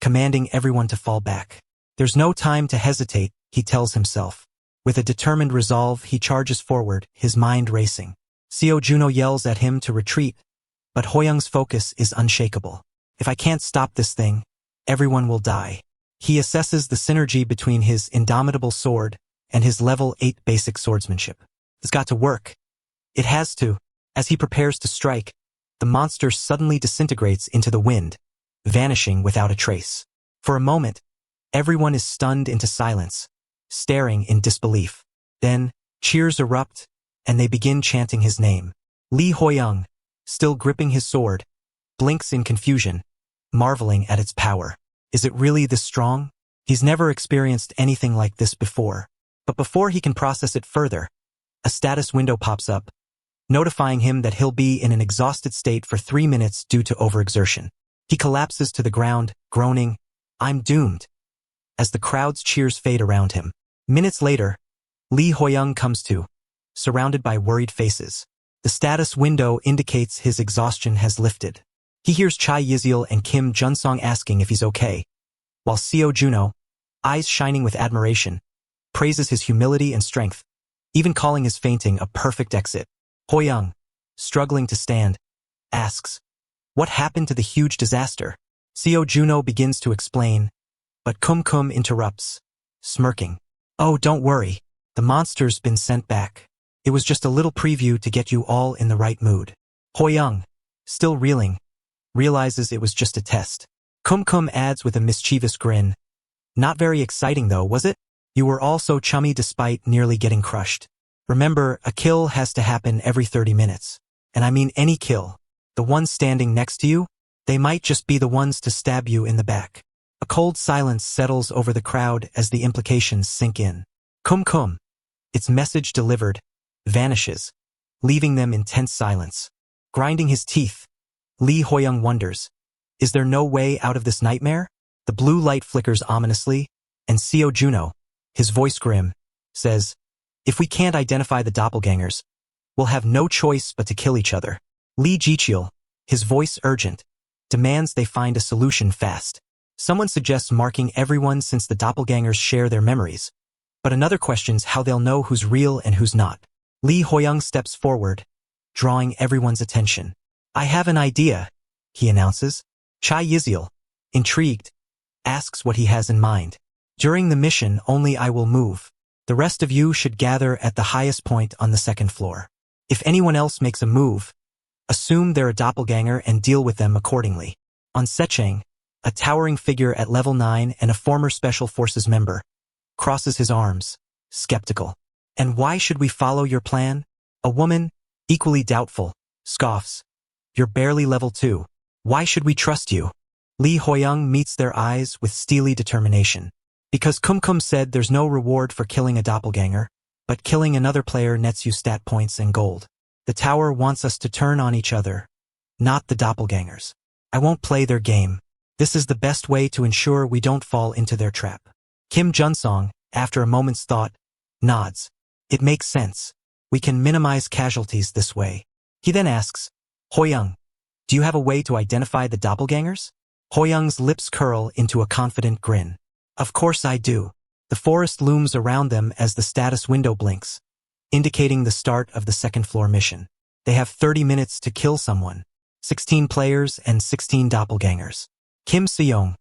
[SPEAKER 1] commanding everyone to fall back. There's no time to hesitate, he tells himself. With a determined resolve, he charges forward, his mind racing. Seo Juno yells at him to retreat, but Hoyoung's focus is unshakable. If I can't stop this thing, everyone will die. He assesses the synergy between his indomitable sword and his level 8 basic swordsmanship. It's got to work. It has to. As he prepares to strike, the monster suddenly disintegrates into the wind, vanishing without a trace. For a moment, everyone is stunned into silence, staring in disbelief. Then, cheers erupt, and they begin chanting his name. Lee Hoyoung, still gripping his sword, blinks in confusion, marveling at its power. Is it really this strong? He's never experienced anything like this before. But before he can process it further, a status window pops up, notifying him that he'll be in an exhausted state for 3 minutes due to overexertion. He collapses to the ground, groaning, "I'm doomed," as the crowd's cheers fade around him. Minutes later, Lee Hoyoung comes to, surrounded by worried faces. The status window indicates his exhaustion has lifted. He hears Chai Yiziel and Kim Junsong asking if he's okay, while Seo Juno, eyes shining with admiration, praises his humility and strength, even calling his fainting a perfect exit. Hoyoung, struggling to stand, asks, "What happened to the huge disaster?" Seo Juno begins to explain, but Kumkum interrupts, smirking. "Oh, don't worry. The monster's been sent back. It was just a little preview to get you all in the right mood." Hoyoung, still reeling, realizes it was just a test. Kumkum adds with a mischievous grin, "Not very exciting though, was it? You were all so chummy despite nearly getting crushed. Remember, a kill has to happen every 30 minutes. And I mean any kill. The ones standing next to you, they might just be the ones to stab you in the back." A cold silence settles over the crowd as the implications sink in. Kumkum, its message delivered, vanishes, leaving them in tense silence. Grinding his teeth, Lee Hoyoung wonders, is there no way out of this nightmare? The blue light flickers ominously, and Seo Juno, his voice grim, says, "If we can't identify the doppelgangers, we'll have no choice but to kill each other." Lee Jichiel, his voice urgent, demands they find a solution fast. Someone suggests marking everyone since the doppelgangers share their memories, but another questions how they'll know who's real and who's not. Lee Hoyoung steps forward, drawing everyone's attention. "I have an idea," he announces. Chai Yiziel, intrigued, asks what he has in mind. "During the mission, only I will move. The rest of you should gather at the highest point on the second floor. If anyone else makes a move, assume they're a doppelganger and deal with them accordingly." On Secheng, a towering figure at level 9 and a former Special Forces member, crosses his arms, skeptical. "And why should we follow your plan?" A woman, equally doubtful, scoffs. "You're barely level 2. Why should we trust you?" Lee Hoyoung meets their eyes with steely determination. Because Kumkum said there's no reward for killing a doppelganger, but killing another player nets you stat points and gold. The tower wants us to turn on each other, not the doppelgangers. I won't play their game. This is the best way to ensure we don't fall into their trap. Kim Junsong, after a moment's thought, nods. It makes sense. We can minimize casualties this way. He then asks, Hoyoung, do you have a way to identify the doppelgangers? Hoyoung's lips curl into a confident grin. Of course I do. The forest looms around them as the status window blinks, indicating the start of the second floor mission. They have 30 minutes to kill someone. 16 players and 16 doppelgangers. Kim Seong,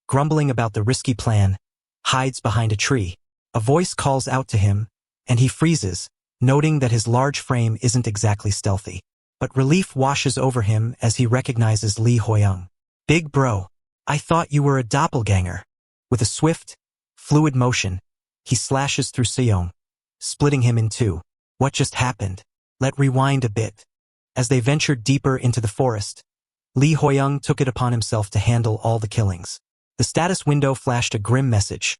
[SPEAKER 1] grumbling about the risky plan, hides behind a tree. A voice calls out to him, and he freezes, noting that his large frame isn't exactly stealthy. But relief washes over him as he recognizes Lee Hoyoung. Big bro, I thought you were a doppelganger. With a swift, fluid motion, he slashes through Seong, splitting him in two. What just happened? Let rewind a bit. As they ventured deeper into the forest, Lee Hoyoung took it upon himself to handle all the killings. The status window flashed a grim message.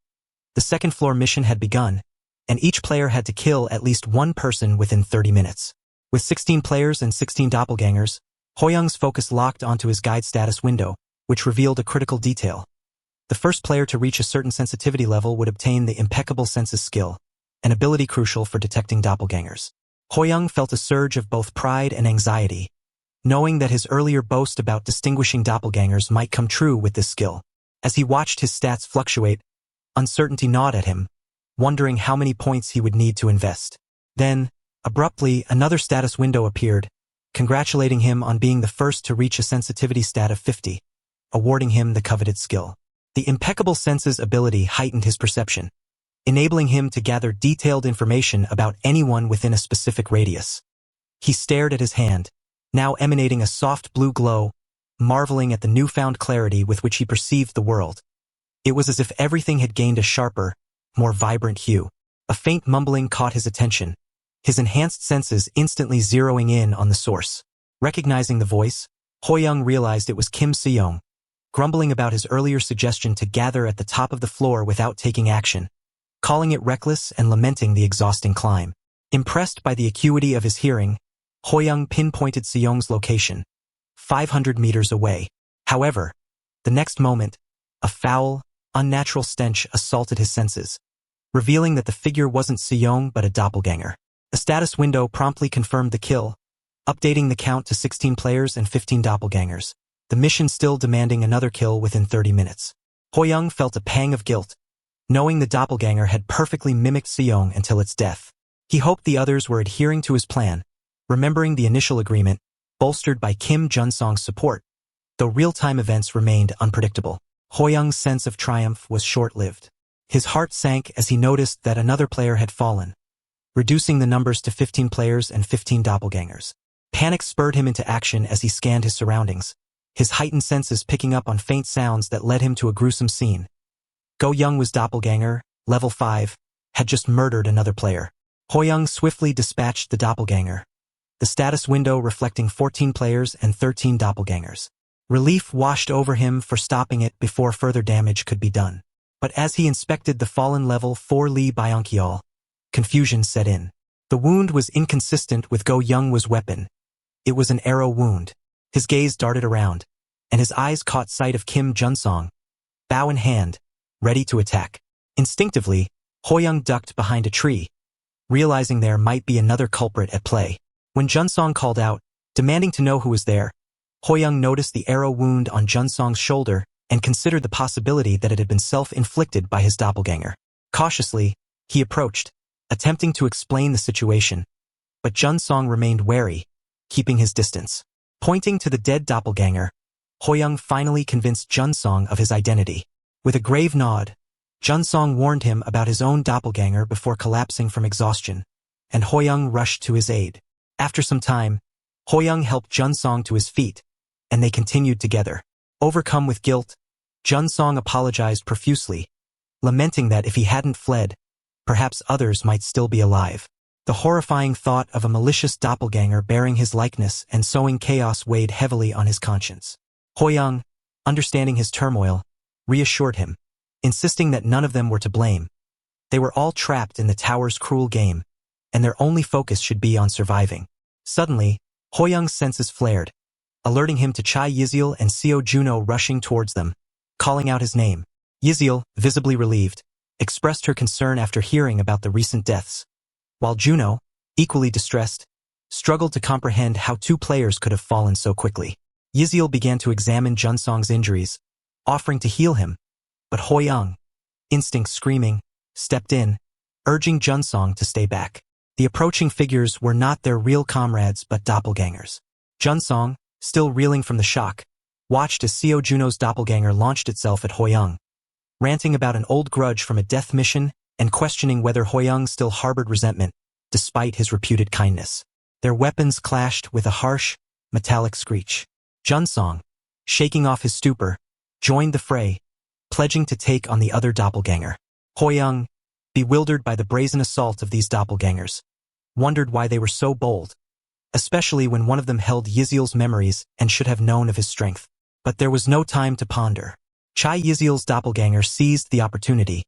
[SPEAKER 1] The second floor mission had begun, and each player had to kill at least one person within 30 minutes. With 16 players and 16 doppelgangers, Hoyoung's focus locked onto his guide status window, which revealed a critical detail. The first player to reach a certain sensitivity level would obtain the impeccable senses skill, an ability crucial for detecting doppelgangers. Hoyoung felt a surge of both pride and anxiety, knowing that his earlier boast about distinguishing doppelgangers might come true with this skill. As he watched his stats fluctuate, uncertainty gnawed at him, wondering how many points he would need to invest. Then, abruptly, another status window appeared, congratulating him on being the first to reach a sensitivity stat of 50, awarding him the coveted skill. The impeccable senses ability heightened his perception, enabling him to gather detailed information about anyone within a specific radius. He stared at his hand, now emanating a soft blue glow, marveling at the newfound clarity with which he perceived the world. It was as if everything had gained a sharper, more vibrant hue. A faint mumbling caught his attention, his enhanced senses instantly zeroing in on the source. Recognizing the voice, Hoyoung realized it was Kim Seong, grumbling about his earlier suggestion to gather at the top of the floor without taking action, calling it reckless and lamenting the exhausting climb. Impressed by the acuity of his hearing, Hoyoung pinpointed Seong's location, 500 meters away. However, the next moment, a foul, unnatural stench assaulted his senses, revealing that the figure wasn't Seong but a doppelganger. The status window promptly confirmed the kill, updating the count to 16 players and 15 doppelgangers, the mission still demanding another kill within 30 minutes. Hoyoung felt a pang of guilt, knowing the doppelganger had perfectly mimicked Seong until its death. He hoped the others were adhering to his plan, remembering the initial agreement, bolstered by Kim Junsong's support, though real-time events remained unpredictable. Hoyoung's sense of triumph was short-lived. His heart sank as he noticed that another player had fallen, reducing the numbers to 15 players and 15 doppelgangers. Panic spurred him into action as he scanned his surroundings, his heightened senses picking up on faint sounds that led him to a gruesome scene. Go Youngwa's doppelganger, level 5, had just murdered another player. Hoyoung swiftly dispatched the doppelganger, the status window reflecting 14 players and 13 doppelgangers. Relief washed over him for stopping it before further damage could be done. But as he inspected the fallen level 4 Lee Byonkyol, confusion set in. The wound was inconsistent with Go Youngwa's weapon. It was an arrow wound. His gaze darted around, and his eyes caught sight of Kim Junsong, bow in hand, ready to attack. Instinctively, Hoyoung ducked behind a tree, realizing there might be another culprit at play. When Junsong called out, demanding to know who was there, Hoyoung noticed the arrow wound on Junsong's shoulder and considered the possibility that it had been self-inflicted by his doppelganger. Cautiously, he approached, attempting to explain the situation, but Junsong remained wary, keeping his distance. Pointing to the dead doppelganger, Hoyoung finally convinced Junsong of his identity. With a grave nod, Junsong warned him about his own doppelganger before collapsing from exhaustion, and Hoyoung rushed to his aid. After some time, Hoyoung helped Junsong to his feet, and they continued together. Overcome with guilt, Junsong apologized profusely, lamenting that if he hadn't fled, perhaps others might still be alive. The horrifying thought of a malicious doppelganger bearing his likeness and sowing chaos weighed heavily on his conscience. Hoyoung, understanding his turmoil, reassured him, insisting that none of them were to blame. They were all trapped in the tower's cruel game, and their only focus should be on surviving. Suddenly, Hoyoung's senses flared, alerting him to Chai Yiziel and Seo Juno rushing towards them, calling out his name. Yiziel, visibly relieved, expressed her concern after hearing about the recent deaths, while Juno, equally distressed, struggled to comprehend how two players could have fallen so quickly. Yiziel began to examine Junsong's injuries, offering to heal him, but Hoyoung, instinct screaming, stepped in, urging Junsong to stay back. The approaching figures were not their real comrades but doppelgangers. Junsong, still reeling from the shock, watched as Seo Juno's doppelganger launched itself at Hoyoung, ranting about an old grudge from a death mission and questioning whether Hoyoung still harbored resentment, despite his reputed kindness. Their weapons clashed with a harsh, metallic screech. Junsong, shaking off his stupor, joined the fray, pledging to take on the other doppelganger. Hoyoung, bewildered by the brazen assault of these doppelgangers, wondered why they were so bold, especially when one of them held Yiziel's memories and should have known of his strength. But there was no time to ponder. Chai Yiziel's doppelganger seized the opportunity,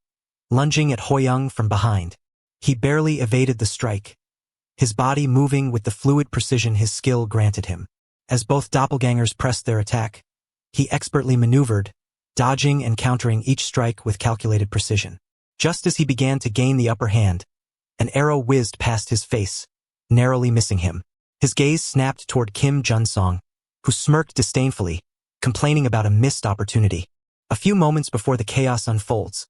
[SPEAKER 1] lunging at Hoyoung from behind. He barely evaded the strike, his body moving with the fluid precision his skill granted him. As both doppelgangers pressed their attack, he expertly maneuvered, dodging and countering each strike with calculated precision. Just as he began to gain the upper hand, an arrow whizzed past his face, narrowly missing him. His gaze snapped toward Kim Junsong, who smirked disdainfully, complaining about a missed opportunity. A few moments before the chaos unfolds,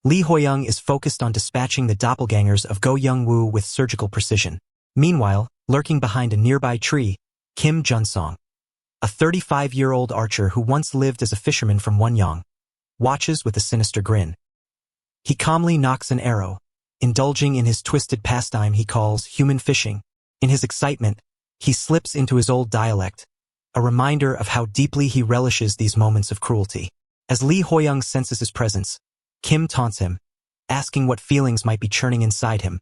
[SPEAKER 1] Lee Hoyoung is focused on dispatching the doppelgangers of Go Young-woo with surgical precision. Meanwhile, lurking behind a nearby tree, Kim Junsong, a 35-year-old archer who once lived as a fisherman from Wonyoung, watches with a sinister grin. He calmly nocks an arrow, indulging in his twisted pastime he calls human fishing. In his excitement, he slips into his old dialect, a reminder of how deeply he relishes these moments of cruelty. As Lee Hoyoung senses his presence, Kim taunts him, asking what feelings might be churning inside him.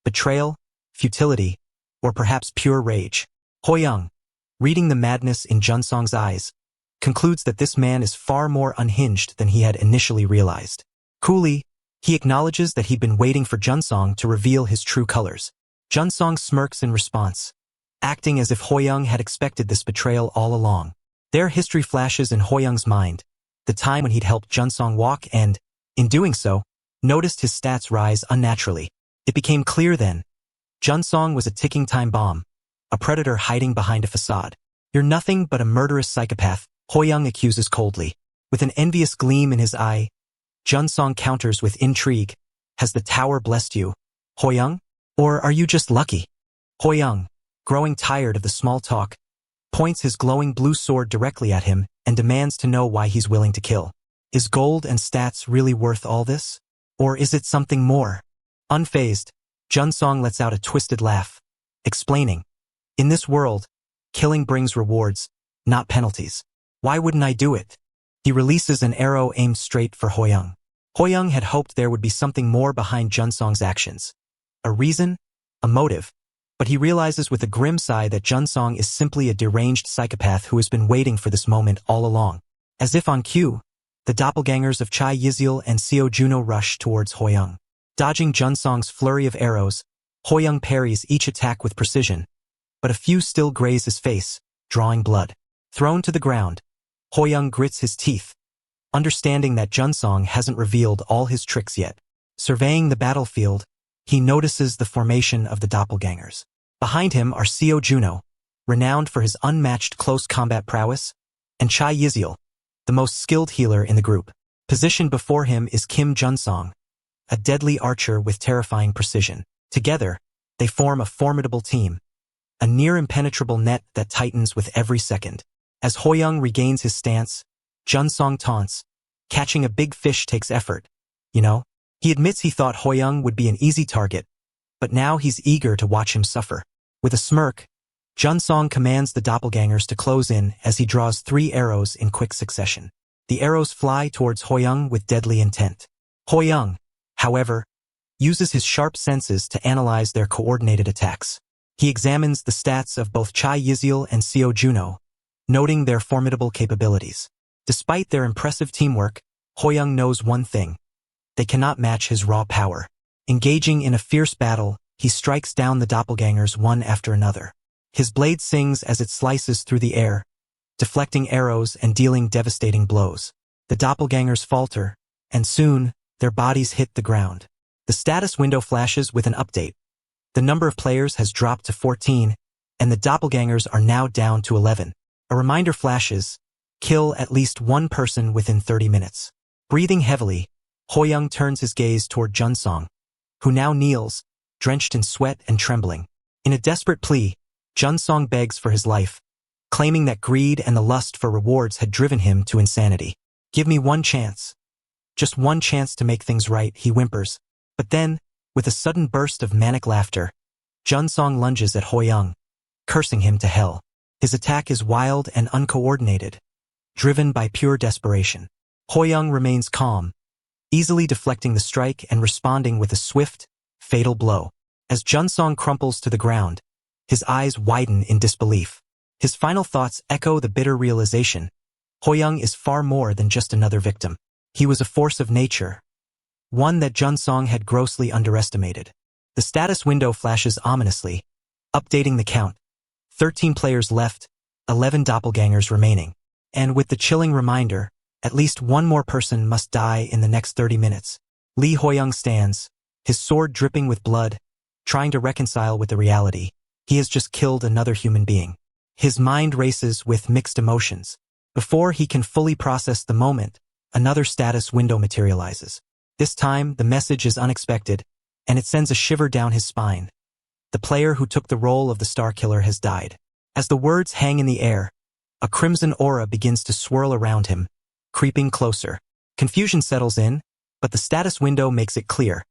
[SPEAKER 1] Betrayal, futility, or perhaps pure rage. Hoyoung, reading the madness in Junsong's eyes, concludes that this man is far more unhinged than he had initially realized. Coolly, he acknowledges that he'd been waiting for Junsong to reveal his true colors. Junsong smirks in response, acting as if Hoyoung had expected this betrayal all along. Their history flashes in Hoyoung's mind, the time when he'd helped Junsong walk and, in doing so, noticed his stats rise unnaturally. It became clear then, Junsong was a ticking time bomb, a predator hiding behind a facade. You're nothing but a murderous psychopath, Hoyoung accuses coldly. With an envious gleam in his eye, Junsong counters with intrigue. Has the tower blessed you, Hoyoung? Or are you just lucky? Hoyoung, growing tired of the small talk, points his glowing blue sword directly at him and demands to know why he's willing to kill. Is gold and stats really worth all this? Or is it something more? Unfazed, Junsong lets out a twisted laugh, explaining, in this world, killing brings rewards, not penalties. Why wouldn't I do it? He releases an arrow aimed straight for Hoyoung. Hoyoung had hoped there would be something more behind Junsong's actions. A reason, a motive, but he realizes with a grim sigh that Junsong is simply a deranged psychopath who has been waiting for this moment all along. As if on cue, the doppelgangers of Chai Yiziel and Seo Juno rush towards Hoyoung. Dodging Junsong's flurry of arrows, Hoyoung parries each attack with precision, but a few still graze his face, drawing blood. Thrown to the ground, Hoyoung grits his teeth, understanding that Junsong hasn't revealed all his tricks yet. Surveying the battlefield, he notices the formation of the doppelgangers. Behind him are Seo Juno, renowned for his unmatched close combat prowess, and Chai Yiziel, the most skilled healer in the group. Positioned before him is Kim Junsong, a deadly archer with terrifying precision. Together, they form a formidable team, a near-impenetrable net that tightens with every second. As Hoyoung regains his stance, Junsong taunts, catching a big fish takes effort. You know? He admits he thought Hoyoung would be an easy target, but now he's eager to watch him suffer. With a smirk, Junsong commands the doppelgangers to close in as he draws 3 arrows in quick succession. The arrows fly towards Hoyoung with deadly intent. Hoyoung, however, uses his sharp senses to analyze their coordinated attacks. He examines the stats of both Chai Yiziel and Seo Juno, noting their formidable capabilities. Despite their impressive teamwork, Hoyoung knows one thing. They cannot match his raw power. Engaging in a fierce battle, he strikes down the doppelgangers one after another. His blade sings as it slices through the air, deflecting arrows and dealing devastating blows. The doppelgangers falter, and soon, their bodies hit the ground. The status window flashes with an update. The number of players has dropped to 14, and the doppelgangers are now down to 11. A reminder flashes: kill at least one person within 30 minutes. Breathing heavily, Hoyoung turns his gaze toward Junsong, who now kneels, drenched in sweat and trembling. In a desperate plea, Junsong begs for his life, claiming that greed and the lust for rewards had driven him to insanity. "Give me one chance. Just one chance to make things right," he whimpers. But then, with a sudden burst of manic laughter, Junsong lunges at Hoyoung, cursing him to hell. His attack is wild and uncoordinated, driven by pure desperation. Hoyoung remains calm, easily deflecting the strike and responding with a swift, fatal blow. As Junsong crumples to the ground, his eyes widen in disbelief. His final thoughts echo the bitter realization: Hoyoung is far more than just another victim. He was a force of nature, one that Junsong had grossly underestimated. The status window flashes ominously, updating the count. 13 players left, 11 doppelgangers remaining. And with the chilling reminder, at least one more person must die in the next 30 minutes. Lee Hoyoung stands, his sword dripping with blood, trying to reconcile with the reality. He has just killed another human being. His mind races with mixed emotions. Before he can fully process the moment, another status window materializes. This time, the message is unexpected, and it sends a shiver down his spine. The player who took the role of the Star Killer has died. As the words hang in the air, a crimson aura begins to swirl around him, creeping closer. Confusion settles in, but the status window makes it clear.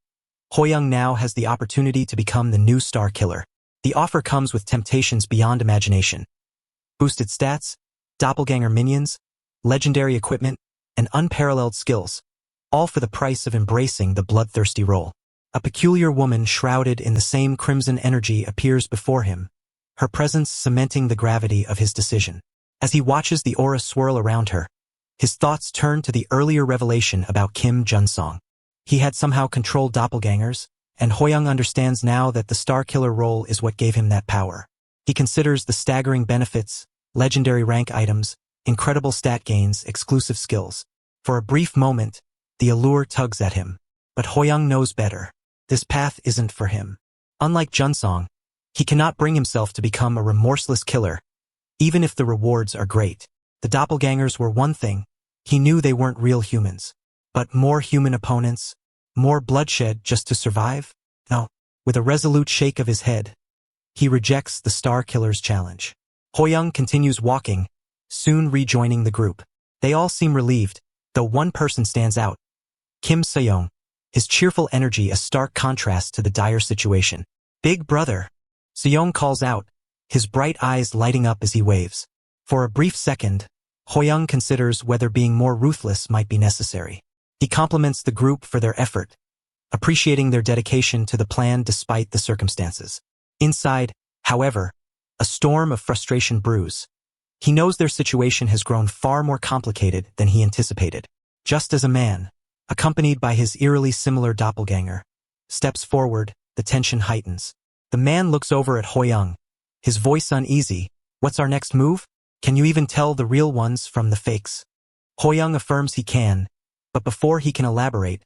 [SPEAKER 1] Hoyoung now has the opportunity to become the new Star Killer. The offer comes with temptations beyond imagination. Boosted stats, doppelganger minions, legendary equipment, and unparalleled skills, all for the price of embracing the bloodthirsty role. A peculiar woman shrouded in the same crimson energy appears before him, her presence cementing the gravity of his decision. As he watches the aura swirl around her, his thoughts turn to the earlier revelation about Kim Junsong. He had somehow controlled doppelgangers, and Hoyoung understands now that the Star Killer role is what gave him that power. He considers the staggering benefits, legendary rank items, incredible stat gains, exclusive skills. For a brief moment, the allure tugs at him. But Hoyoung knows better. This path isn't for him. Unlike Junsong, he cannot bring himself to become a remorseless killer, even if the rewards are great. The doppelgangers were one thing. He knew they weren't real humans. But more human opponents? More bloodshed just to survive? No. With a resolute shake of his head, he rejects the Star Killer's challenge. Hoyoung continues walking, soon rejoining the group. They all seem relieved, though one person stands out. Kim Seyoung, his cheerful energy a stark contrast to the dire situation. "Big brother," Seyoung calls out, his bright eyes lighting up as he waves. For a brief second, Hoyoung considers whether being more ruthless might be necessary. He compliments the group for their effort, appreciating their dedication to the plan despite the circumstances. Inside, however, a storm of frustration brews. He knows their situation has grown far more complicated than he anticipated. Just as a man, accompanied by his eerily similar doppelganger, steps forward, the tension heightens. The man looks over at Hoyoung, his voice uneasy. "What's our next move? Can you even tell the real ones from the fakes?" Hoyoung affirms he can, but before he can elaborate,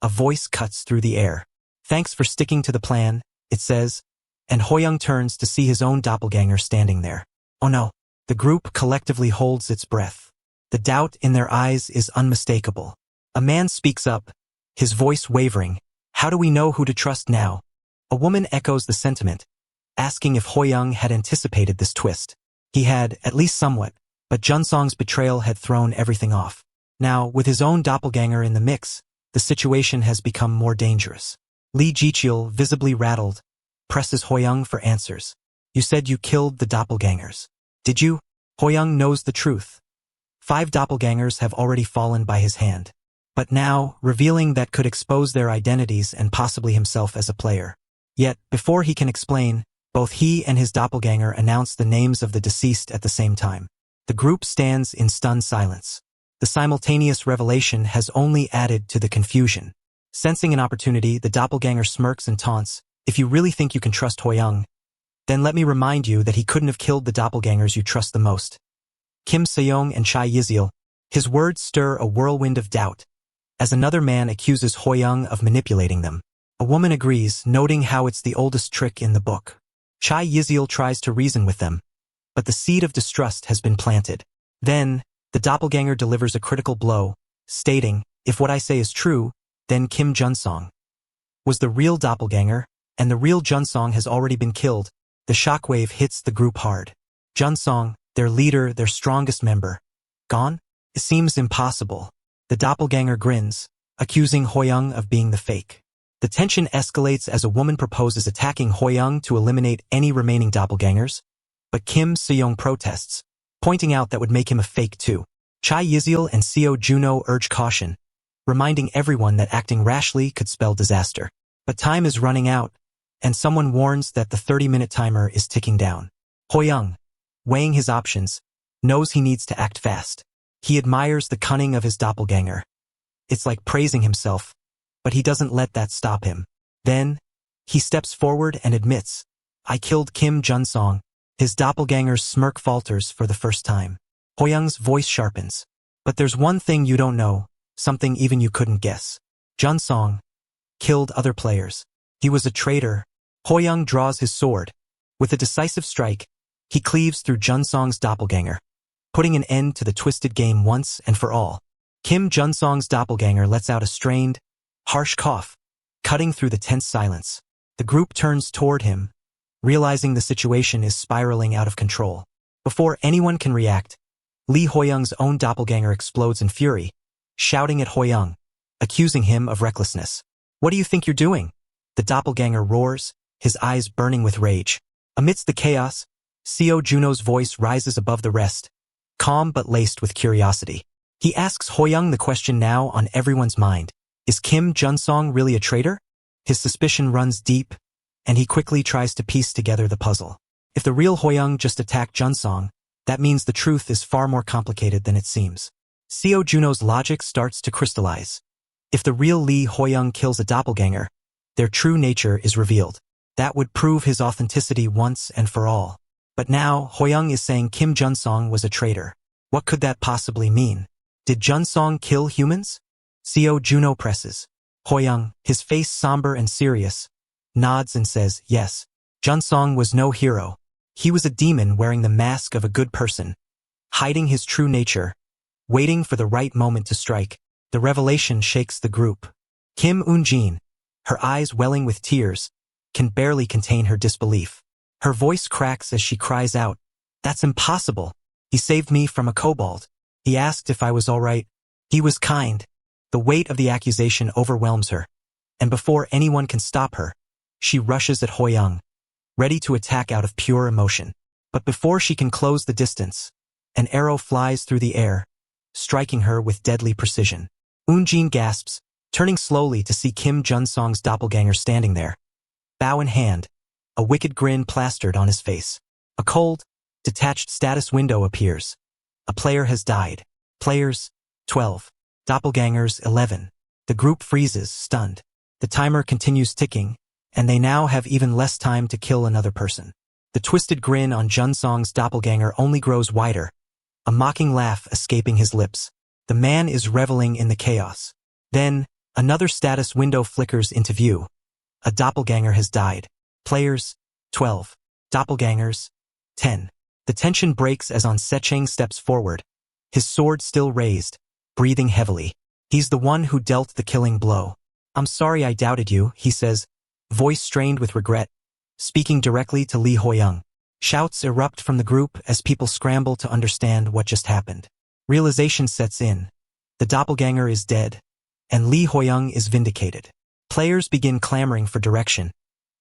[SPEAKER 1] a voice cuts through the air. "Thanks for sticking to the plan," it says, and Hoyoung turns to see his own doppelganger standing there. Oh no. The group collectively holds its breath. The doubt in their eyes is unmistakable. A man speaks up, his voice wavering. "How do we know who to trust now?" A woman echoes the sentiment, asking if Hoyoung had anticipated this twist. He had, at least somewhat, but Junsong's betrayal had thrown everything off. Now, with his own doppelganger in the mix, the situation has become more dangerous. Lee Jichil, visibly rattled, presses Hoyoung for answers. "You said you killed the doppelgangers. Did you?" Hoyoung knows the truth. 5 doppelgangers have already fallen by his hand. But now, revealing that could expose their identities and possibly himself as a player. Yet, before he can explain, both he and his doppelganger announce the names of the deceased at the same time. The group stands in stunned silence. The simultaneous revelation has only added to the confusion. Sensing an opportunity, the doppelganger smirks and taunts, "If you really think you can trust Hoyoung, then let me remind you that he couldn't have killed the doppelgangers you trust the most." Kim Seyoung and Chai Yizil. His words stir a whirlwind of doubt, as another man accuses Hoyoung of manipulating them. A woman agrees, noting how it's the oldest trick in the book. Chai Yizil tries to reason with them, but the seed of distrust has been planted. Then, the doppelganger delivers a critical blow, stating, "If what I say is true, then Kim Junsong was the real doppelganger, and the real Junsong has already been killed." The shockwave hits the group hard. Junsong, their leader, their strongest member, gone? It seems impossible. The doppelganger grins, accusing Hoyoung of being the fake. The tension escalates as a woman proposes attacking Hoyoung to eliminate any remaining doppelgangers, but Kim Seyoung protests, pointing out that would make him a fake too. Chai Yizil and Seo Juno urge caution, reminding everyone that acting rashly could spell disaster. But time is running out, and someone warns that the 30-minute timer is ticking down. Hoyoung, weighing his options, knows he needs to act fast. He admires the cunning of his doppelganger. It's like praising himself, but he doesn't let that stop him. Then, he steps forward and admits, "I killed Kim Junsong." His doppelganger's smirk falters for the first time. Hoyoung's voice sharpens. "But there's one thing you don't know, something even you couldn't guess. Junsong killed other players. He was a traitor." Hoyoung draws his sword. With a decisive strike, he cleaves through Junsong's doppelganger, putting an end to the twisted game once and for all. Kim Junsong's doppelganger lets out a strained, harsh cough, cutting through the tense silence. The group turns toward him, realizing the situation is spiraling out of control. Before anyone can react, Lee Hoyoung's own doppelganger explodes in fury, shouting at Hoyoung, accusing him of recklessness. "What do you think you're doing?" The doppelganger roars, his eyes burning with rage. Amidst the chaos, Seo Juno's voice rises above the rest, calm but laced with curiosity. He asks Hoyoung the question now on everyone's mind. Is Kim Junsong really a traitor? His suspicion runs deep, and he quickly tries to piece together the puzzle. If the real Hoyoung just attacked Junsong, that means the truth is far more complicated than it seems. Seo Juno's logic starts to crystallize. If the real Lee Hoyoung kills a doppelganger, their true nature is revealed. That would prove his authenticity once and for all. But now, Hoyoung is saying Kim Junsong was a traitor. What could that possibly mean? Did Junsong kill humans? Seo Juno presses. Hoyoung, his face somber and serious, nods and says, "Yes. Junsong was no hero. He was a demon wearing the mask of a good person, hiding his true nature, waiting for the right moment to strike." The revelation shakes the group. Kim Eun-jin, her eyes welling with tears, can barely contain her disbelief. Her voice cracks as she cries out, "That's impossible. He saved me from a kobold. He asked if I was all right. He was kind." The weight of the accusation overwhelms her, and before anyone can stop her, she rushes at Hoyoung, ready to attack out of pure emotion. But before she can close the distance, an arrow flies through the air, striking her with deadly precision. Eun-jin gasps, turning slowly to see Kim Junsong's doppelganger standing there, bow in hand, a wicked grin plastered on his face. A cold, detached status window appears. A player has died. Players, 12. Doppelgangers, 11. The group freezes, stunned. The timer continues ticking, and they now have even less time to kill another person. The twisted grin on Junsong's doppelganger only grows wider, a mocking laugh escaping his lips. The man is reveling in the chaos. Then, another status window flickers into view. A doppelganger has died. Players, 12. Doppelgangers, 10. The tension breaks as On Secheng steps forward, his sword still raised, breathing heavily. He's the one who dealt the killing blow. "I'm sorry I doubted you," he says, voice strained with regret, speaking directly to Lee Hoyoung. Shouts erupt from the group as people scramble to understand what just happened. Realization sets in. The doppelganger is dead, and Lee Hoyoung is vindicated. Players begin clamoring for direction,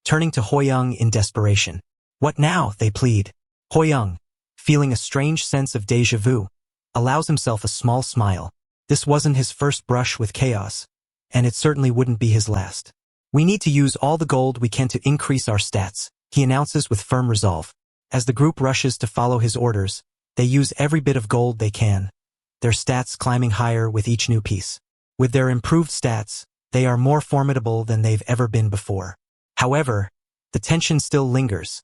[SPEAKER 1] turning to Hoyoung in desperation. "What now?" they plead. Hoyoung, feeling a strange sense of déjà vu, allows himself a small smile. This wasn't his first brush with chaos, and it certainly wouldn't be his last. "We need to use all the gold we can to increase our stats," he announces with firm resolve. As the group rushes to follow his orders, they use every bit of gold they can, their stats climbing higher with each new piece. With their improved stats, they are more formidable than they've ever been before. However, the tension still lingers.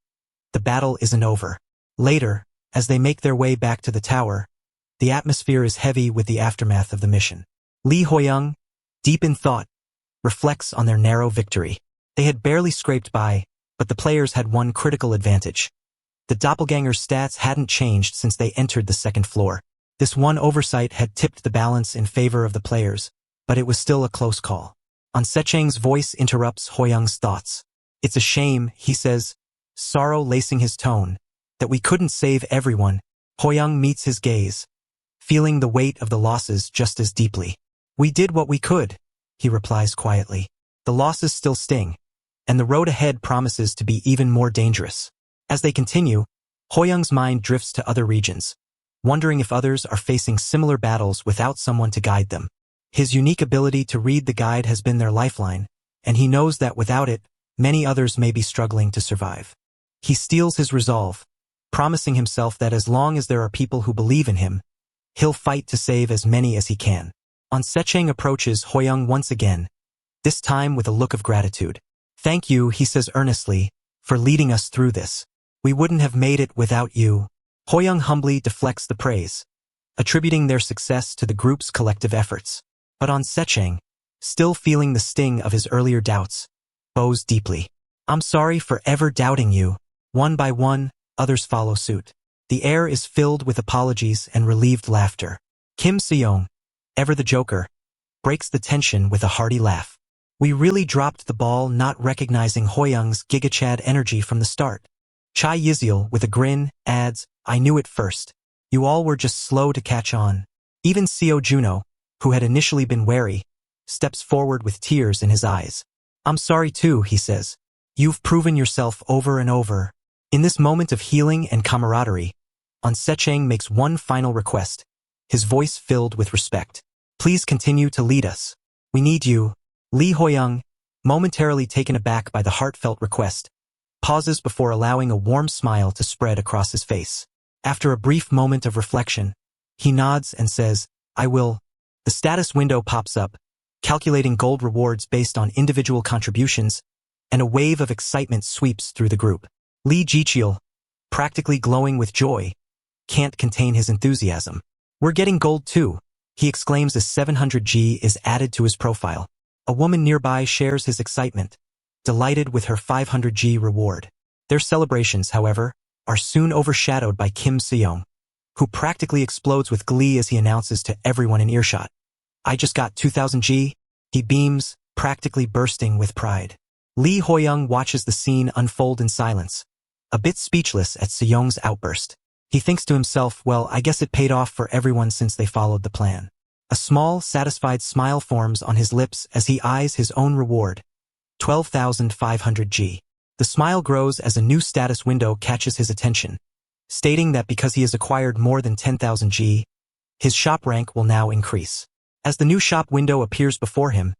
[SPEAKER 1] The battle isn't over. Later, as they make their way back to the tower, the atmosphere is heavy with the aftermath of the mission. Lee Hoyoung, deep in thought, reflects on their narrow victory. They had barely scraped by, but the players had one critical advantage. The doppelganger's stats hadn't changed since they entered the second floor. This one oversight had tipped the balance in favor of the players, but it was still a close call. An Sechang's voice interrupts Hoyoung's thoughts. It's a shame, he says, sorrow lacing his tone, that we couldn't save everyone. Hoyoung meets his gaze, feeling the weight of the losses just as deeply. We did what we could, he replies quietly. The losses still sting, and the road ahead promises to be even more dangerous. As they continue, Hoyoung's mind drifts to other regions, wondering if others are facing similar battles without someone to guide them. His unique ability to read the guide has been their lifeline, and he knows that without it, many others may be struggling to survive. He steels his resolve, promising himself that as long as there are people who believe in him, he'll fight to save as many as he can. An Sechang approaches Hoyoung once again, this time with a look of gratitude. Thank you, he says earnestly, for leading us through this. We wouldn't have made it without you. Hoyoung humbly deflects the praise, attributing their success to the group's collective efforts. But An Sechang, still feeling the sting of his earlier doubts, bows deeply. I'm sorry for ever doubting you. One by one, others follow suit. The air is filled with apologies and relieved laughter. Kim Seong, ever the joker, breaks the tension with a hearty laugh. We really dropped the ball not recognizing Hoyoung's gigachad energy from the start. Chai Yizil, with a grin, adds, I knew it first. You all were just slow to catch on. Even Seo Juno, who had initially been wary, steps forward with tears in his eyes. I'm sorry too, he says. You've proven yourself over and over. In this moment of healing and camaraderie, An Sechang makes one final request, his voice filled with respect. Please continue to lead us. We need you. Lee Hoyoung, momentarily taken aback by the heartfelt request, pauses before allowing a warm smile to spread across his face. After a brief moment of reflection, he nods and says, I will. The status window pops up, calculating gold rewards based on individual contributions, and a wave of excitement sweeps through the group. Lee Jicheol, practically glowing with joy, can't contain his enthusiasm. We're getting gold too, he exclaims as 700G is added to his profile. A woman nearby shares his excitement, delighted with her 500G reward. Their celebrations, however, are soon overshadowed by Kim Seong, who practically explodes with glee as he announces to everyone in earshot. I just got 2000G, he beams, practically bursting with pride. Lee Hoyoung watches the scene unfold in silence, a bit speechless at Seong's outburst. He thinks to himself, well, I guess it paid off for everyone since they followed the plan. A small, satisfied smile forms on his lips as he eyes his own reward, 12,500G. The smile grows as a new status window catches his attention, stating that because he has acquired more than 10,000G, his shop rank will now increase. As the new shop window appears before him,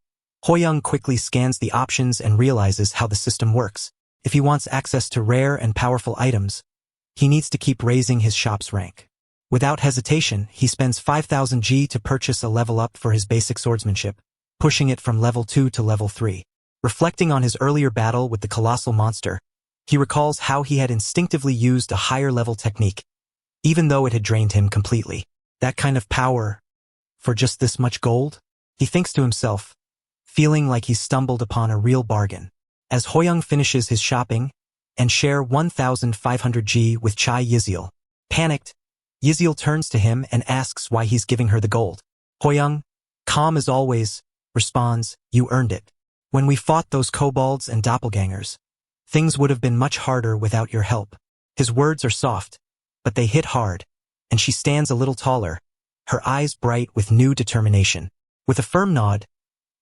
[SPEAKER 1] Hoyoung quickly scans the options and realizes how the system works. If he wants access to rare and powerful items, he needs to keep raising his shop's rank. Without hesitation, he spends 5,000G to purchase a level up for his basic swordsmanship, pushing it from level 2 to level 3. Reflecting on his earlier battle with the colossal monster, he recalls how he had instinctively used a higher-level technique, even though it had drained him completely. That kind of power, for just this much gold? He thinks to himself, feeling like he stumbled upon a real bargain. As Hoyoung finishes his shopping and share 1,500G with Chai Yizil, panicked, Yizil turns to him and asks why he's giving her the gold. Hoyoung, calm as always, responds, you earned it. When we fought those kobolds and doppelgangers, things would have been much harder without your help. His words are soft, but they hit hard, and she stands a little taller, her eyes bright with new determination. With a firm nod,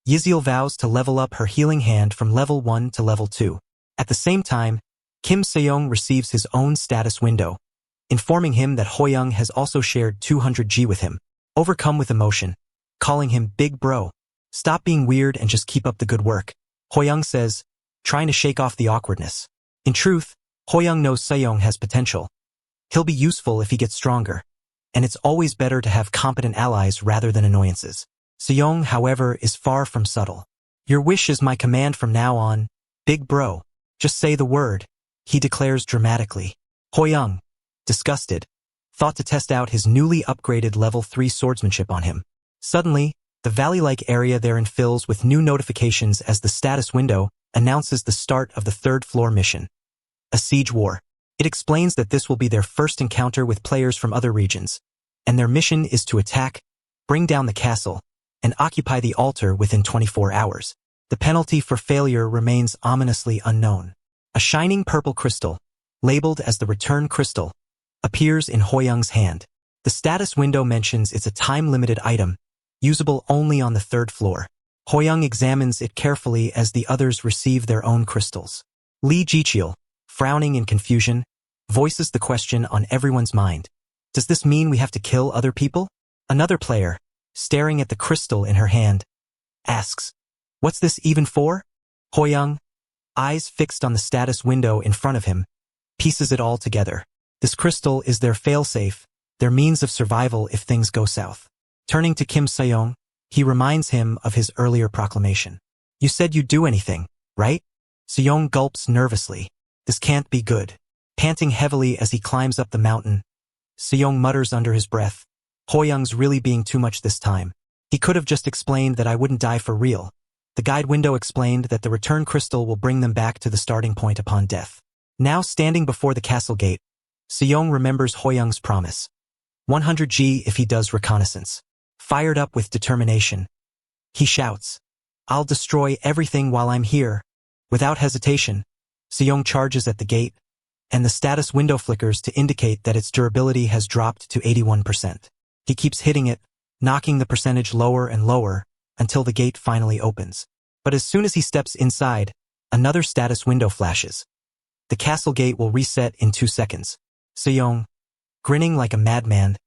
[SPEAKER 1] Yizil vows to level up her healing hand from level 1 to level 2. At the same time, Kim Seong receives his own status window, informing him that Hoyoung has also shared 200G with him. Overcome with emotion, calling him Big Bro. Stop being weird and just keep up the good work, Hoyoung says, trying to shake off the awkwardness. In truth, Hoyoung knows Seong has potential. He'll be useful if he gets stronger. and it's always better to have competent allies rather than annoyances. Sejong, however, is far from subtle. Your wish is my command from now on, big bro. Just say the word, he declares dramatically. Hoyoung, disgusted, thought to test out his newly upgraded level 3 swordsmanship on him. Suddenly, the valley-like area therein fills with new notifications as the status window announces the start of the 3rd floor mission. A siege war. It explains that this will be their first encounter with players from other regions, and their mission is to attack, bring down the castle, and occupy the altar within 24 hours. The penalty for failure remains ominously unknown. A shining purple crystal, labeled as the return crystal, appears in Hoyoung's hand. The status window mentions it's a time-limited item, usable only on the 3rd floor. Hoyoung examines it carefully as the others receive their own crystals. Lee Jichil, frowning in confusion, voices the question on everyone's mind. Does this mean we have to kill other people? Another player, staring at the crystal in her hand, asks, "What's this even for?" Hoyoung, eyes fixed on the status window in front of him, pieces it all together. This crystal is their failsafe, their means of survival if things go south. Turning to Kim Sejong, he reminds him of his earlier proclamation. You said you'd do anything, right? Sejong gulps nervously. This can't be good. Panting heavily as he climbs up the mountain, Sejong mutters under his breath, Hoyoung's really being too much this time. He could have just explained that I wouldn't die for real. The guide window explained that the return crystal will bring them back to the starting point upon death. Now standing before the castle gate, Sejong remembers Hoyoung's promise. 100 G if he does reconnaissance. Fired up with determination, he shouts, I'll destroy everything while I'm here. Without hesitation, Sejong charges at the gate, and the status window flickers to indicate that its durability has dropped to 81%. He keeps hitting it, knocking the percentage lower and lower, until the gate finally opens. But as soon as he steps inside, another status window flashes. The castle gate will reset in 2 seconds. Sejong, grinning like a madman,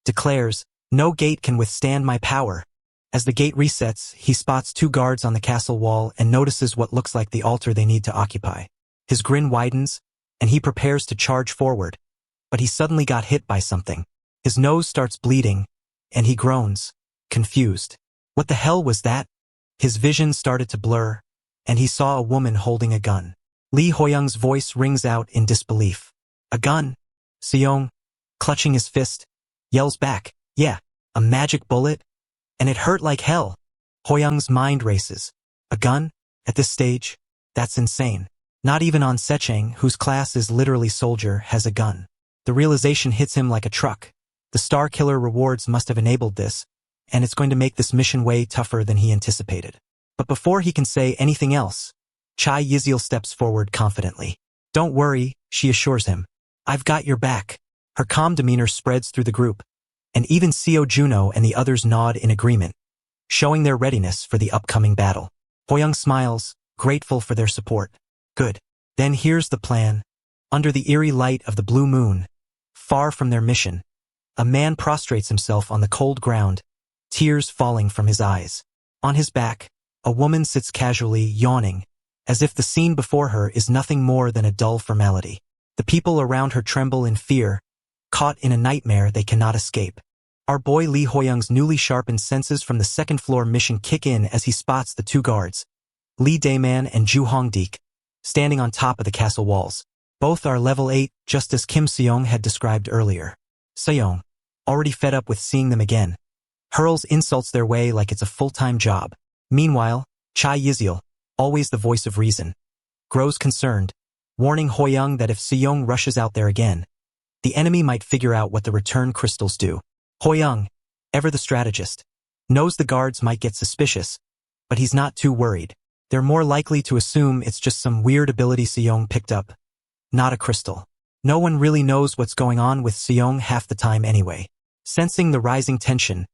[SPEAKER 1] declares, no gate can withstand my power. As the gate resets, he spots 2 guards on the castle wall and notices what looks like the altar they need to occupy. His grin widens, and he prepares to charge forward, but he suddenly got hit by something. His nose starts bleeding, and he groans, confused. What the hell was that? His vision started to blur, and he saw a woman holding a gun. Lee Hoyoung's voice rings out in disbelief. A gun? Sejong, clutching his fist, yells back, yeah, a magic bullet? And it hurt like hell. Hoyoung's mind races. A gun? At this stage? That's insane. Not even on Secheng, whose class is literally soldier, has a gun. The realization hits him like a truck. The Star Killer rewards must have enabled this, and it's going to make this mission way tougher than he anticipated. But before he can say anything else, Chai Yizil steps forward confidently. Don't worry, she assures him. I've got your back. Her calm demeanor spreads through the group, and even Seo Juno and the others nod in agreement, showing their readiness for the upcoming battle. Hoyoung smiles, grateful for their support. Good. Then here's the plan. Under the eerie light of the blue moon, far from their mission, a man prostrates himself on the cold ground, tears falling from his eyes. On his back, a woman sits casually, yawning, as if the scene before her is nothing more than a dull formality. The people around her tremble in fear, caught in a nightmare they cannot escape. Our boy Lee Hoyoung's newly sharpened senses from the 2nd floor mission kick in as he spots the 2 guards, Lee Daeman and Ju Hongdeek, standing on top of the castle walls. Both are level 8, just as Kim Sejong had described earlier. Sejong, already fed up with seeing them again, hurls insults their way like it's a full-time job. Meanwhile, Chai Yizil, always the voice of reason, grows concerned, warning Hoyoung that if Sejong rushes out there again, the enemy might figure out what the return crystals do. Hoyoung, ever the strategist, knows the guards might get suspicious, but he's not too worried. They're more likely to assume it's just some weird ability Sejong picked up, not a crystal. No one really knows what's going on with Sejong half the time anyway. Sensing the rising tension,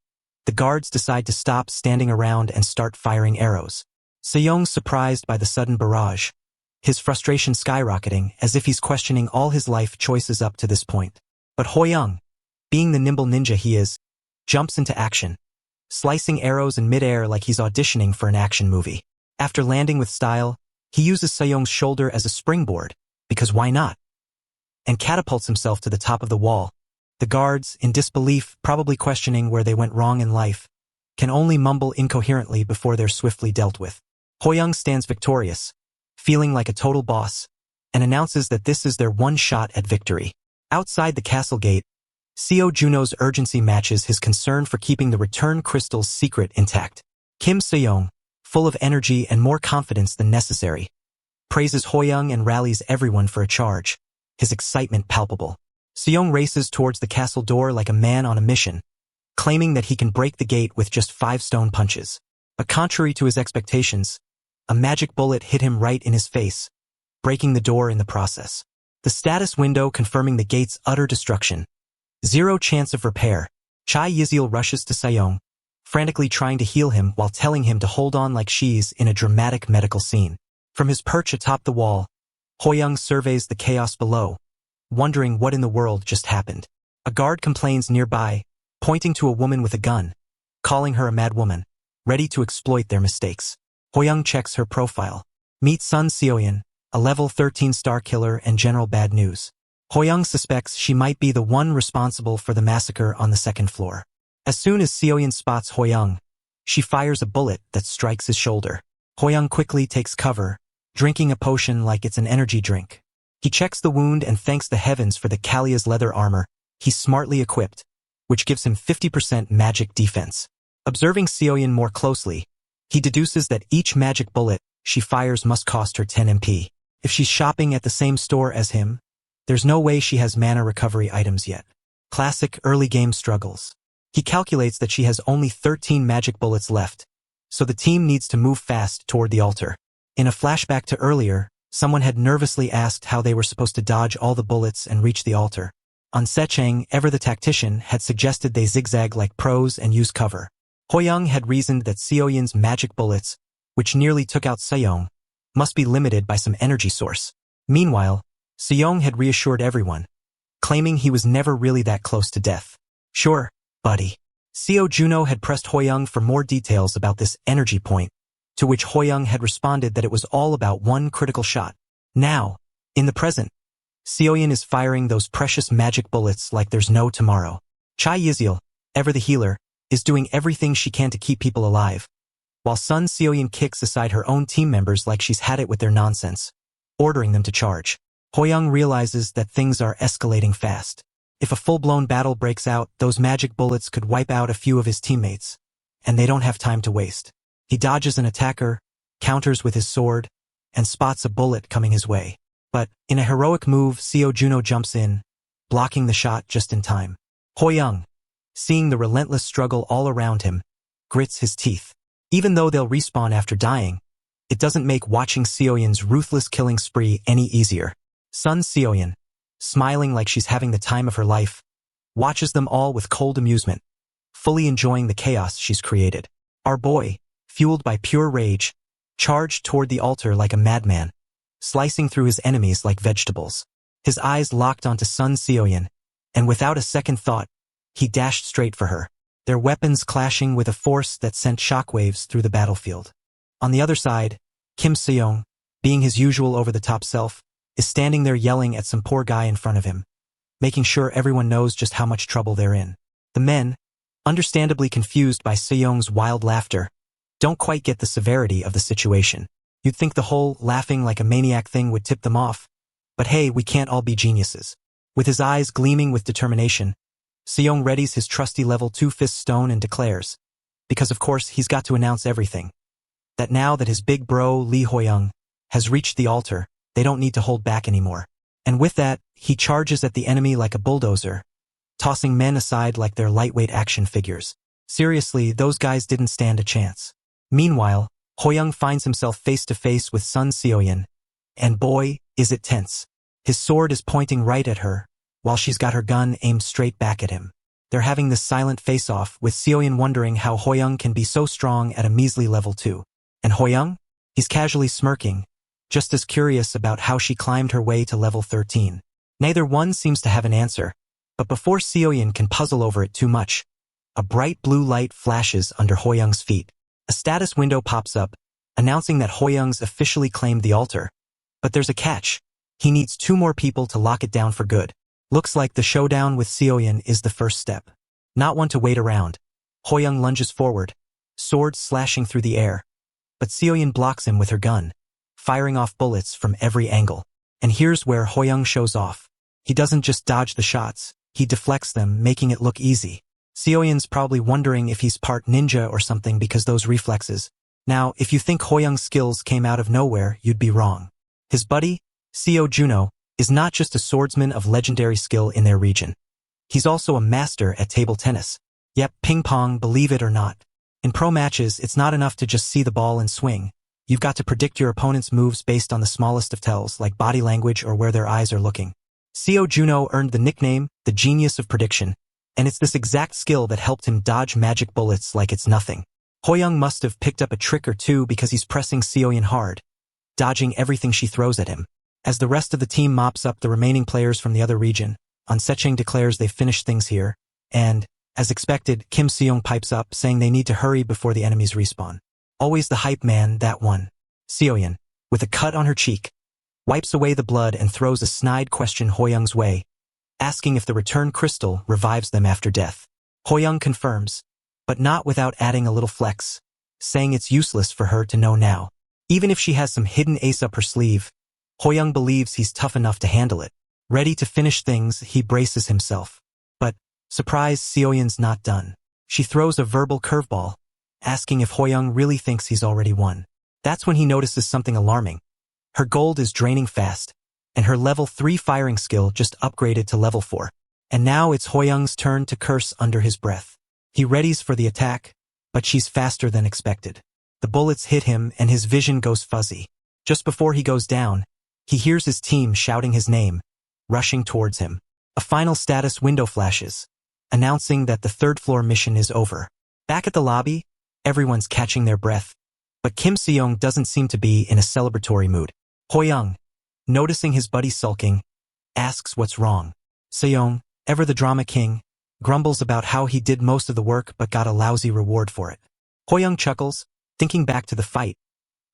[SPEAKER 1] the guards decide to stop standing around and start firing arrows. Sejong's surprised by the sudden barrage, his frustration skyrocketing as if he's questioning all his life choices up to this point. But Hoyoung, being the nimble ninja he is, jumps into action, slicing arrows in midair like he's auditioning for an action movie. After landing with style, he uses Sejong's shoulder as a springboard, because why not? And catapults himself to the top of the wall, The guards, in disbelief, probably questioning where they went wrong in life, can only mumble incoherently before they're swiftly dealt with. Hoyoung stands victorious, feeling like a total boss, and announces that this is their one shot at victory. Outside the castle gate, Seo Juno's urgency matches his concern for keeping the return crystal's secret intact. Kim Seyoung, full of energy and more confidence than necessary, praises Hoyoung and rallies everyone for a charge, his excitement palpable. Seyoung races towards the castle door like a man on a mission, claiming that he can break the gate with just 5 stone punches. But contrary to his expectations, a magic bullet hit him right in his face, breaking the door in the process. The status window confirming the gate's utter destruction. 0 chance of repair. Chai Yizil rushes to Seyoung, frantically trying to heal him while telling him to hold on like she's in a dramatic medical scene. From his perch atop the wall, Hoyoung surveys the chaos below, wondering what in the world just happened. A guard complains nearby, pointing to a woman with a gun, calling her a mad woman, ready to exploit their mistakes. Hoyoung checks her profile. Meet Sun Seoyeon, a level 13 star killer and general bad news. Hoyoung suspects she might be the one responsible for the massacre on the 2nd floor. As soon as Seoyeon spots Hoyoung, she fires a bullet that strikes his shoulder. Hoyoung quickly takes cover, drinking a potion like it's an energy drink. He checks the wound and thanks the heavens for the Kalia's leather armor he's smartly equipped, which gives him 50% magic defense. Observing Seoyeon more closely, he deduces that each magic bullet she fires must cost her 10 MP. If she's shopping at the same store as him, there's no way she has mana recovery items yet. Classic early game struggles. He calculates that she has only 13 magic bullets left, so the team needs to move fast toward the altar. In a flashback to earlier, someone had nervously asked how they were supposed to dodge all the bullets and reach the altar. On Secheng, ever the tactician, had suggested they zigzag like pros and use cover. Hoyoung had reasoned that Seoyeon's magic bullets, which nearly took out Seyoung, must be limited by some energy source. Meanwhile, Seyoung had reassured everyone, claiming he was never really that close to death. Sure, buddy. Seo Juno had pressed Hoyoung for more details about this energy point, to which Hoyoung had responded that it was all about one critical shot. Now, in the present, Seoyeon is firing those precious magic bullets like there's no tomorrow. Chai Yizil, ever the healer, is doing everything she can to keep people alive, while Sun Seoyeon kicks aside her own team members like she's had it with their nonsense, ordering them to charge. Hoyoung realizes that things are escalating fast. If a full-blown battle breaks out, those magic bullets could wipe out a few of his teammates, and they don't have time to waste. He dodges an attacker, counters with his sword, and spots a bullet coming his way. But, in a heroic move, Seo Juno jumps in, blocking the shot just in time. Hoyoung, seeing the relentless struggle all around him, grits his teeth. Even though they'll respawn after dying, it doesn't make watching Seoyeon's ruthless killing spree any easier. Sun Seoyeon, smiling like she's having the time of her life, watches them all with cold amusement, fully enjoying the chaos she's created. Our boy, fueled by pure rage, charged toward the altar like a madman, slicing through his enemies like vegetables. His eyes locked onto Sun Seoyeon, and without a second thought, he dashed straight for her, their weapons clashing with a force that sent shockwaves through the battlefield. On the other side, Kim Seyoung, being his usual over-the-top self, is standing there yelling at some poor guy in front of him, making sure everyone knows just how much trouble they're in. The men, understandably confused by Seyoung's wild laughter, don't quite get the severity of the situation. You'd think the whole laughing like a maniac thing would tip them off, but hey, we can't all be geniuses. With his eyes gleaming with determination, Seyoung readies his trusty level 2 fist stone and declares, because of course he's got to announce everything, that now that his big bro Lee Hoyoung has reached the altar, they don't need to hold back anymore. And with that, he charges at the enemy like a bulldozer, tossing men aside like they're lightweight action figures. Seriously, those guys didn't stand a chance. Meanwhile, Hoyoung finds himself face to face with Sun Seoyeon, and boy, is it tense. His sword is pointing right at her, while she's got her gun aimed straight back at him. They're having this silent face-off, with Seoyeon wondering how Hoyoung can be so strong at a measly level 2. And Hoyoung? He's casually smirking, just as curious about how she climbed her way to level 13. Neither one seems to have an answer, but before Seoyeon can puzzle over it too much, a bright blue light flashes under Hoyoung's feet. A status window pops up, announcing that Hoyoung's officially claimed the altar. But there's a catch. He needs 2 more people to lock it down for good. Looks like the showdown with Seoyeon is the first step. Not one to wait around. Hoyoung lunges forward, sword slashing through the air. But Seoyeon blocks him with her gun, firing off bullets from every angle. And here's where Hoyoung shows off. He doesn't just dodge the shots, he deflects them, making it look easy. Seoyeon's probably wondering if he's part ninja or something because those reflexes. Now, if you think Hoyoung's skills came out of nowhere, you'd be wrong. His buddy, Seo Juno, is not just a swordsman of legendary skill in their region. He's also a master at table tennis. Yep, ping pong, believe it or not. In pro matches, it's not enough to just see the ball and swing. You've got to predict your opponent's moves based on the smallest of tells, like body language or where their eyes are looking. Seo Juno earned the nickname, the genius of prediction, and it's this exact skill that helped him dodge magic bullets like it's nothing. Hoyoung must have picked up a trick or two because he's pressing Seoyeon hard, dodging everything she throws at him. As the rest of the team mops up the remaining players from the other region, An Secheng declares they've finished things here, and, as expected, Kim Seong pipes up saying they need to hurry before the enemies respawn. Always the hype man, that one. Seoyeon, with a cut on her cheek, wipes away the blood and throws a snide question Hoyoung's way, asking if the return crystal revives them after death. Hoyoung confirms, but not without adding a little flex, saying it's useless for her to know now. Even if she has some hidden ace up her sleeve, Hoyoung believes he's tough enough to handle it. Ready to finish things, he braces himself. But, surprise, Seoyeon's not done. She throws a verbal curveball, asking if Hoyoung really thinks he's already won. That's when he notices something alarming. Her gold is draining fast, and her level 3 firing skill just upgraded to level 4. And now it's Hoyoung's turn to curse under his breath. He readies for the attack, but she's faster than expected. The bullets hit him and his vision goes fuzzy. Just before he goes down, he hears his team shouting his name, rushing towards him. A final status window flashes, announcing that the third floor mission is over. Back at the lobby, everyone's catching their breath, but Kim Seong doesn't seem to be in a celebratory mood. Hoyoung, noticing his buddy sulking, asks what's wrong. Seong, ever the drama king, grumbles about how he did most of the work but got a lousy reward for it. Hoyoung chuckles, thinking back to the fight.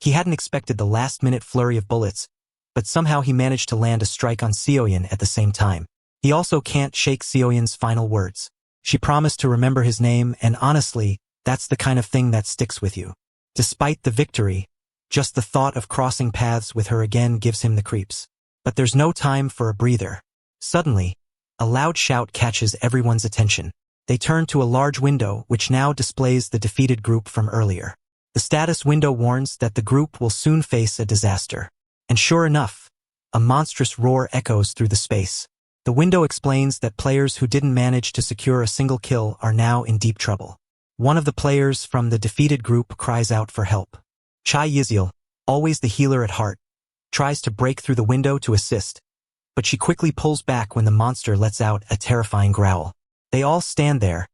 [SPEAKER 1] He hadn't expected the last-minute flurry of bullets, but somehow he managed to land a strike on Seoyeon at the same time. He also can't shake Seoyeon's final words. She promised to remember his name, and honestly, that's the kind of thing that sticks with you. Despite the victory, just the thought of crossing paths with her again gives him the creeps. But there's no time for a breather. Suddenly, a loud shout catches everyone's attention. They turn to a large window which now displays the defeated group from earlier. The status window warns that the group will soon face a disaster. And sure enough, a monstrous roar echoes through the space. The window explains that players who didn't manage to secure a single kill are now in deep trouble. One of the players from the defeated group cries out for help. Chai Yiziel, always the healer at heart, tries to break through the window to assist, but she quickly pulls back when the monster lets out a terrifying growl. They all stand there,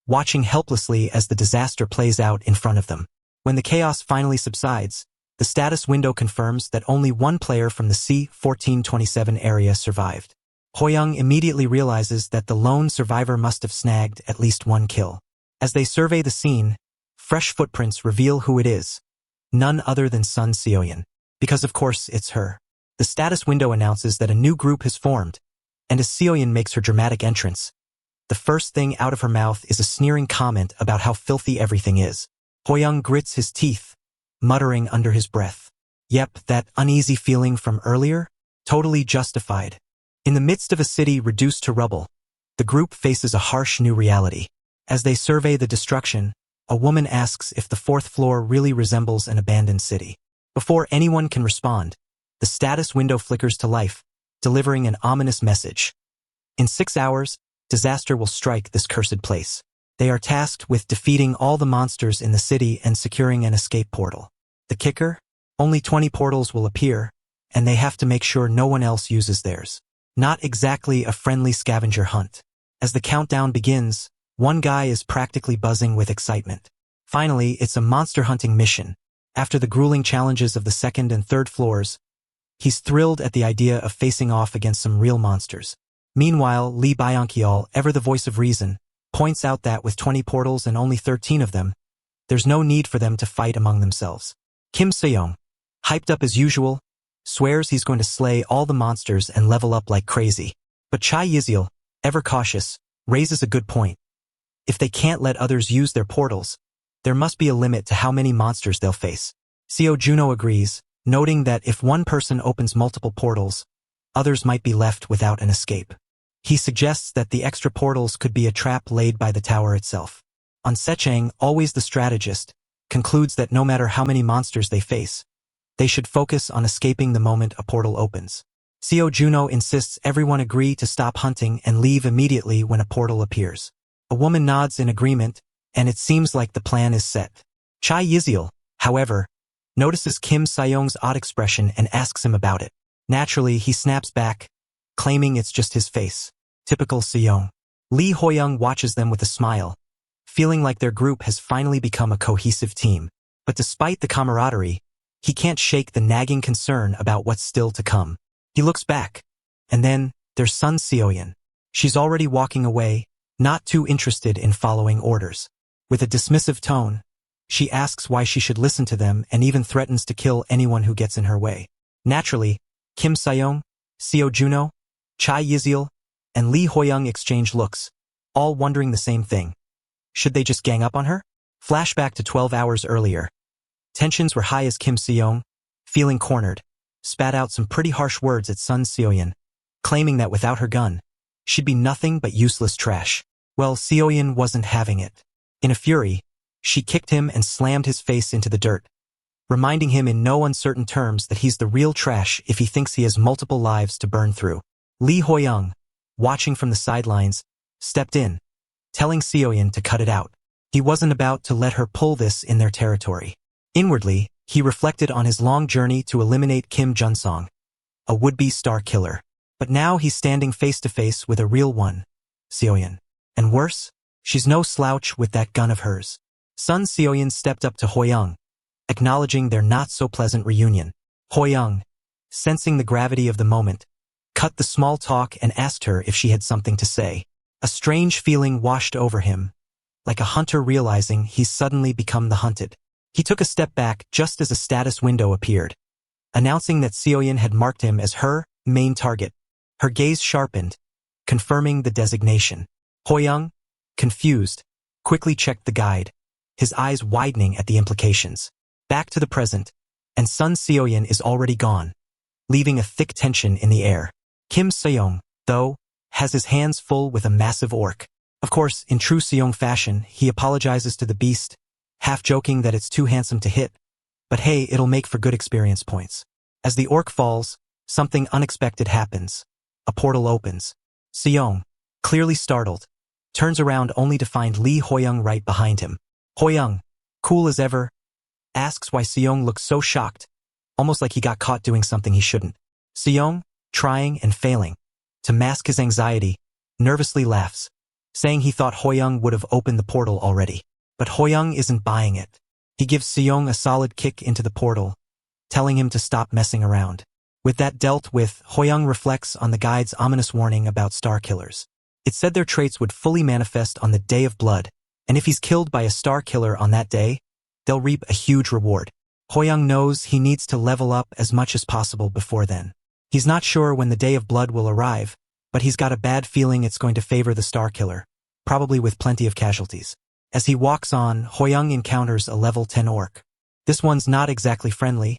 [SPEAKER 1] watching helplessly as the disaster plays out in front of them. When the chaos finally subsides, the status window confirms that only one player from the C-1427 area survived. Hoyoung immediately realizes that the lone survivor must have snagged at least one kill. As they survey the scene, fresh footprints reveal who it is. None other than Sun Seoyeon. Because of course it's her. The status window announces that a new group has formed, and as Seoyeon makes her dramatic entrance, the first thing out of her mouth is a sneering comment about how filthy everything is. Hoyoung grits his teeth, muttering under his breath. Yep, that uneasy feeling from earlier? Totally justified. In the midst of a city reduced to rubble, the group faces a harsh new reality. As they survey the destruction, a woman asks if the fourth floor really resembles an abandoned city. Before anyone can respond, the status window flickers to life, delivering an ominous message. In 6 hours, disaster will strike this cursed place. They are tasked with defeating all the monsters in the city and securing an escape portal. The kicker? Only 20 portals will appear, and they have to make sure no one else uses theirs. Not exactly a friendly scavenger hunt. As the countdown begins, one guy is practically buzzing with excitement. Finally, it's a monster hunting mission. After the grueling challenges of the second and third floors, he's thrilled at the idea of facing off against some real monsters. Meanwhile, Lee Byung-kyeol, ever the voice of reason, points out that with 20 portals and only 13 of them, there's no need for them to fight among themselves. Kim Seong, hyped up as usual, swears he's going to slay all the monsters and level up like crazy. But Chai Yizil, ever cautious, raises a good point. If they can't let others use their portals, there must be a limit to how many monsters they'll face. Seo Juno agrees, noting that if one person opens multiple portals, others might be left without an escape. He suggests that the extra portals could be a trap laid by the tower itself. On Sechang, always the strategist, concludes that no matter how many monsters they face, they should focus on escaping the moment a portal opens. Seo Juno insists everyone agree to stop hunting and leave immediately when a portal appears. A woman nods in agreement, and it seems like the plan is set. Chai Yizil, however, notices Kim Sayong's odd expression and asks him about it. Naturally, he snaps back, claiming it's just his face. Typical Seong. Lee Hoyoung watches them with a smile, feeling like their group has finally become a cohesive team. But despite the camaraderie, he can't shake the nagging concern about what's still to come. He looks back, and then there's Sun Seoyeon. She's already walking away, not too interested in following orders. With a dismissive tone, she asks why she should listen to them and even threatens to kill anyone who gets in her way. Naturally, Kim Sayong, Seo Juno, Chai Yizil, and Lee Hoyoung exchange looks, all wondering the same thing. Should they just gang up on her? Flashback to 12 hours earlier. Tensions were high as Kim Seong, feeling cornered, spat out some pretty harsh words at Sun Seoyeon, claiming that without her gun, she'd be nothing but useless trash. Well, Seoyeon wasn't having it. In a fury, she kicked him and slammed his face into the dirt, reminding him in no uncertain terms that he's the real trash if he thinks he has multiple lives to burn through. Lee Hoyoung, watching from the sidelines, stepped in, telling Seoyeon to cut it out. He wasn't about to let her pull this in their territory. Inwardly, he reflected on his long journey to eliminate Kim Junsong, a would-be star killer. But now he's standing face-to-face with a real one, Seoyeon. And worse, she's no slouch with that gun of hers. Sun Seoyeon stepped up to Hoyoung, acknowledging their not-so-pleasant reunion. Hoyoung, sensing the gravity of the moment, cut the small talk and asked her if she had something to say. A strange feeling washed over him, like a hunter realizing he's suddenly become the hunted. He took a step back just as a status window appeared, announcing that Seoyeon had marked him as her main target. Her gaze sharpened, confirming the designation. Hoyoung, confused, quickly checked the guide, his eyes widening at the implications. Back to the present, and Sun Seoyeon is already gone, leaving a thick tension in the air. Kim Seong, though, has his hands full with a massive orc. Of course, in true Seong fashion, he apologizes to the beast, half joking that it's too handsome to hit, but hey, it'll make for good experience points. As the orc falls, something unexpected happens. A portal opens. Seong, clearly startled, turns around only to find Lee Hoyoung right behind him. Hoyoung, cool as ever, asks why Seong looks so shocked, almost like he got caught doing something he shouldn't. Seong, trying and failing to mask his anxiety, nervously laughs, saying he thought Hoyoung would have opened the portal already. But Hoyoung isn't buying it. He gives Seong a solid kick into the portal, telling him to stop messing around. With that dealt with, Hoyoung reflects on the guide's ominous warning about star killers. It said their traits would fully manifest on the Day of Blood, and if he's killed by a star killer on that day, they'll reap a huge reward. Hoyoung knows he needs to level up as much as possible before then. He's not sure when the Day of Blood will arrive, but he's got a bad feeling it's going to favor the star killer, probably with plenty of casualties. As he walks on, Hoyoung encounters a level 10 orc. This one's not exactly friendly,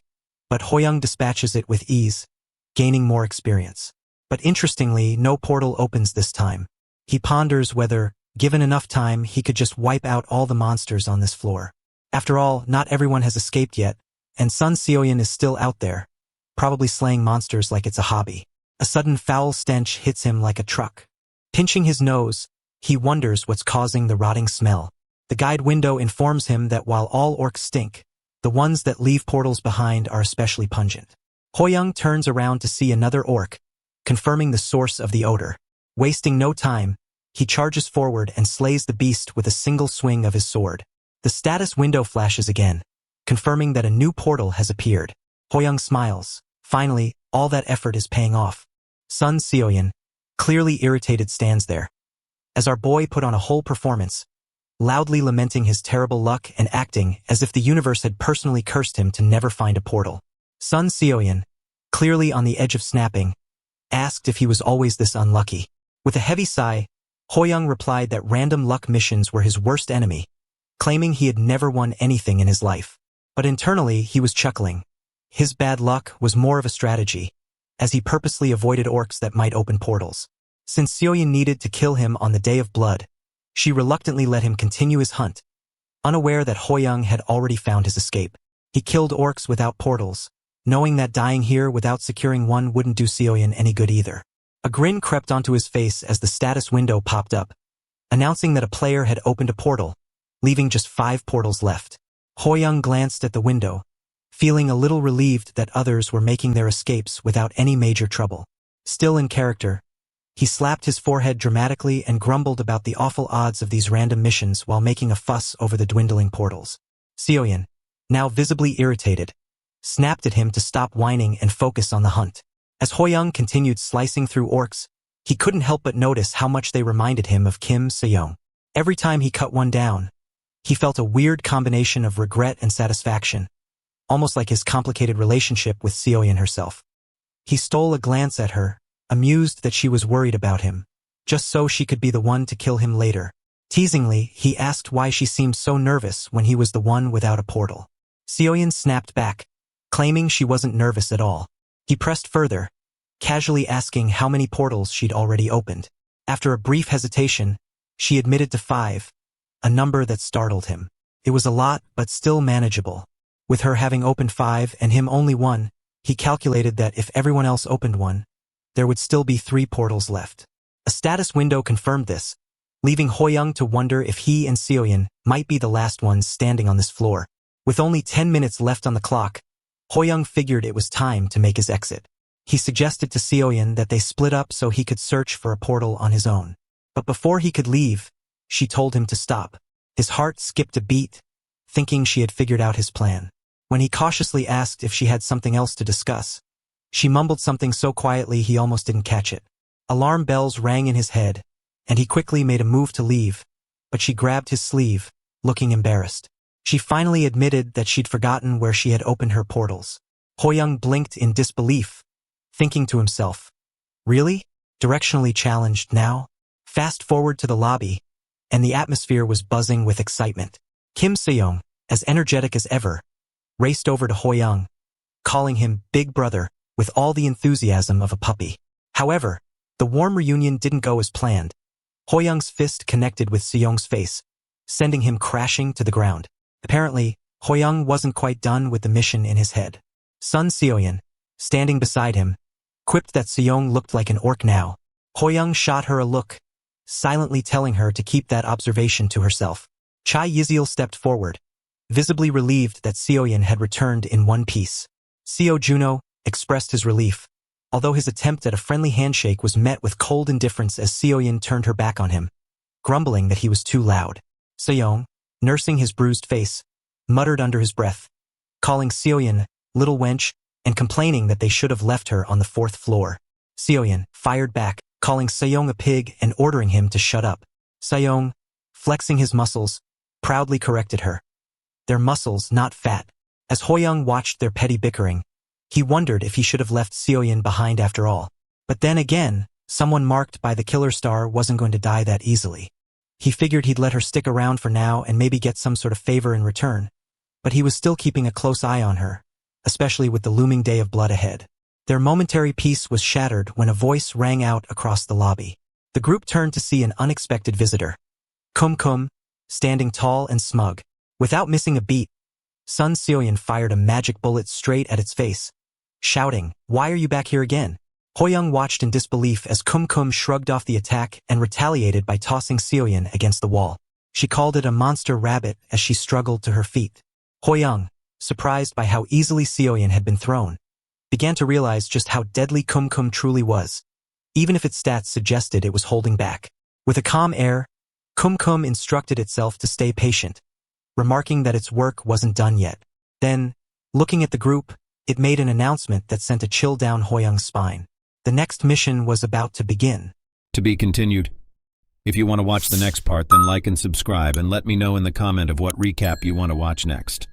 [SPEAKER 1] but Hoyoung dispatches it with ease, gaining more experience. But interestingly, no portal opens this time. He ponders whether, given enough time, he could just wipe out all the monsters on this floor. After all, not everyone has escaped yet, and Sun Seoyeon is still out there, probably slaying monsters like it's a hobby. A sudden foul stench hits him like a truck. Pinching his nose, he wonders what's causing the rotting smell. The guide window informs him that while all orcs stink, the ones that leave portals behind are especially pungent. Hoyoung turns around to see another orc, confirming the source of the odor. Wasting no time, he charges forward and slays the beast with a single swing of his sword. The status window flashes again, confirming that a new portal has appeared. Hoyoung smiles. Finally, all that effort is paying off. Sun Seoyeon, clearly irritated, stands there. As our boy put on a whole performance, loudly lamenting his terrible luck and acting as if the universe had personally cursed him to never find a portal. Sun Seoyeon, clearly on the edge of snapping, asked if he was always this unlucky. With a heavy sigh, Hoyoung replied that random luck missions were his worst enemy, claiming he had never won anything in his life. But internally, he was chuckling. His bad luck was more of a strategy, as he purposely avoided orcs that might open portals. Since Seoyin needed to kill him on the Day of Blood, she reluctantly let him continue his hunt, unaware that Hoyoung had already found his escape. He killed orcs without portals, knowing that dying here without securing one wouldn't do Seoyin any good either. A grin crept onto his face as the status window popped up, announcing that a player had opened a portal, leaving just 5 portals left. Hoyoung glanced at the window, feeling a little relieved that others were making their escapes without any major trouble. Still in character, he slapped his forehead dramatically and grumbled about the awful odds of these random missions while making a fuss over the dwindling portals. Seoyin, now visibly irritated, snapped at him to stop whining and focus on the hunt. As Hoyoung continued slicing through orcs, he couldn't help but notice how much they reminded him of Kim Se-young. Every time he cut one down, he felt a weird combination of regret and satisfaction, almost like his complicated relationship with Seoyin herself. He stole a glance at her, amused that she was worried about him, just so she could be the one to kill him later. Teasingly, he asked why she seemed so nervous when he was the one without a portal. Seoyin snapped back, claiming she wasn't nervous at all. He pressed further, casually asking how many portals she'd already opened. After a brief hesitation, she admitted to 5, a number that startled him. It was a lot, but still manageable. With her having opened 5 and him only 1, he calculated that if everyone else opened 1, there would still be 3 portals left. A status window confirmed this, leaving Hoyoung to wonder if he and Seoyin might be the last ones standing on this floor. With only 10 minutes left on the clock, Hoyoung figured it was time to make his exit. He suggested to Seoyin that they split up so he could search for a portal on his own. But before he could leave, she told him to stop. His heart skipped a beat, thinking she had figured out his plan. When he cautiously asked if she had something else to discuss, she mumbled something so quietly he almost didn't catch it. Alarm bells rang in his head, and he quickly made a move to leave, but she grabbed his sleeve, looking embarrassed. She finally admitted that she'd forgotten where she had opened her portals. Hoyoung blinked in disbelief, thinking to himself, really? Directionally challenged now? Fast forward to the lobby, and the atmosphere was buzzing with excitement. Kim Se-young, as energetic as ever, raced over to Hoyoung, calling him Big Brother with all the enthusiasm of a puppy. However, the warm reunion didn't go as planned. Hoyoung's fist connected with Se-young's face, sending him crashing to the ground. Apparently, Hoyoung wasn't quite done with the mission in his head. Sun Seoyin, standing beside him, quipped that Se-young looked like an orc now. Hoyoung shot her a look, silently telling her to keep that observation to herself. Chai Yizil stepped forward, visibly relieved that Seoyin had returned in one piece. Seo Juno expressed his relief, although his attempt at a friendly handshake was met with cold indifference as Seoyin turned her back on him, grumbling that he was too loud. Se-young, nursing his bruised face, muttered under his breath, calling Seoyin little wench and complaining that they should have left her on the 4th floor. Seoyin fired back, calling Se-young a pig and ordering him to shut up. Se-young, flexing his muscles, proudly corrected her. Their muscles, not fat. As Hoyoung watched their petty bickering, he wondered if he should have left Seoyin behind after all. But then again, someone marked by the killer star wasn't going to die that easily. He figured he'd let her stick around for now and maybe get some sort of favor in return, but he was still keeping a close eye on her, especially with the looming Day of Blood ahead. Their momentary peace was shattered when a voice rang out across the lobby. The group turned to see an unexpected visitor. Kum, standing tall and smug. Without missing a beat, Sun Seoyin fired a magic bullet straight at its face, shouting, "Why are you back here again?" Hoyoung watched in disbelief as Kum shrugged off the attack and retaliated by tossing Seoyin against the wall. She called it a monster rabbit as she struggled to her feet. Hoyoung, surprised by how easily Seoyin had been thrown, began to realize just how deadly Kum truly was, even if its stats suggested it was holding back. With a calm air, Kum instructed itself to stay patient, remarking that its work wasn't done yet. Then, looking at the group, it made an announcement that sent a chill down Hoyoung's spine. The next mission was about to begin.
[SPEAKER 2] To be continued. If you want to watch the next part, then like and subscribe and let me know in the comment of what recap you want to watch next.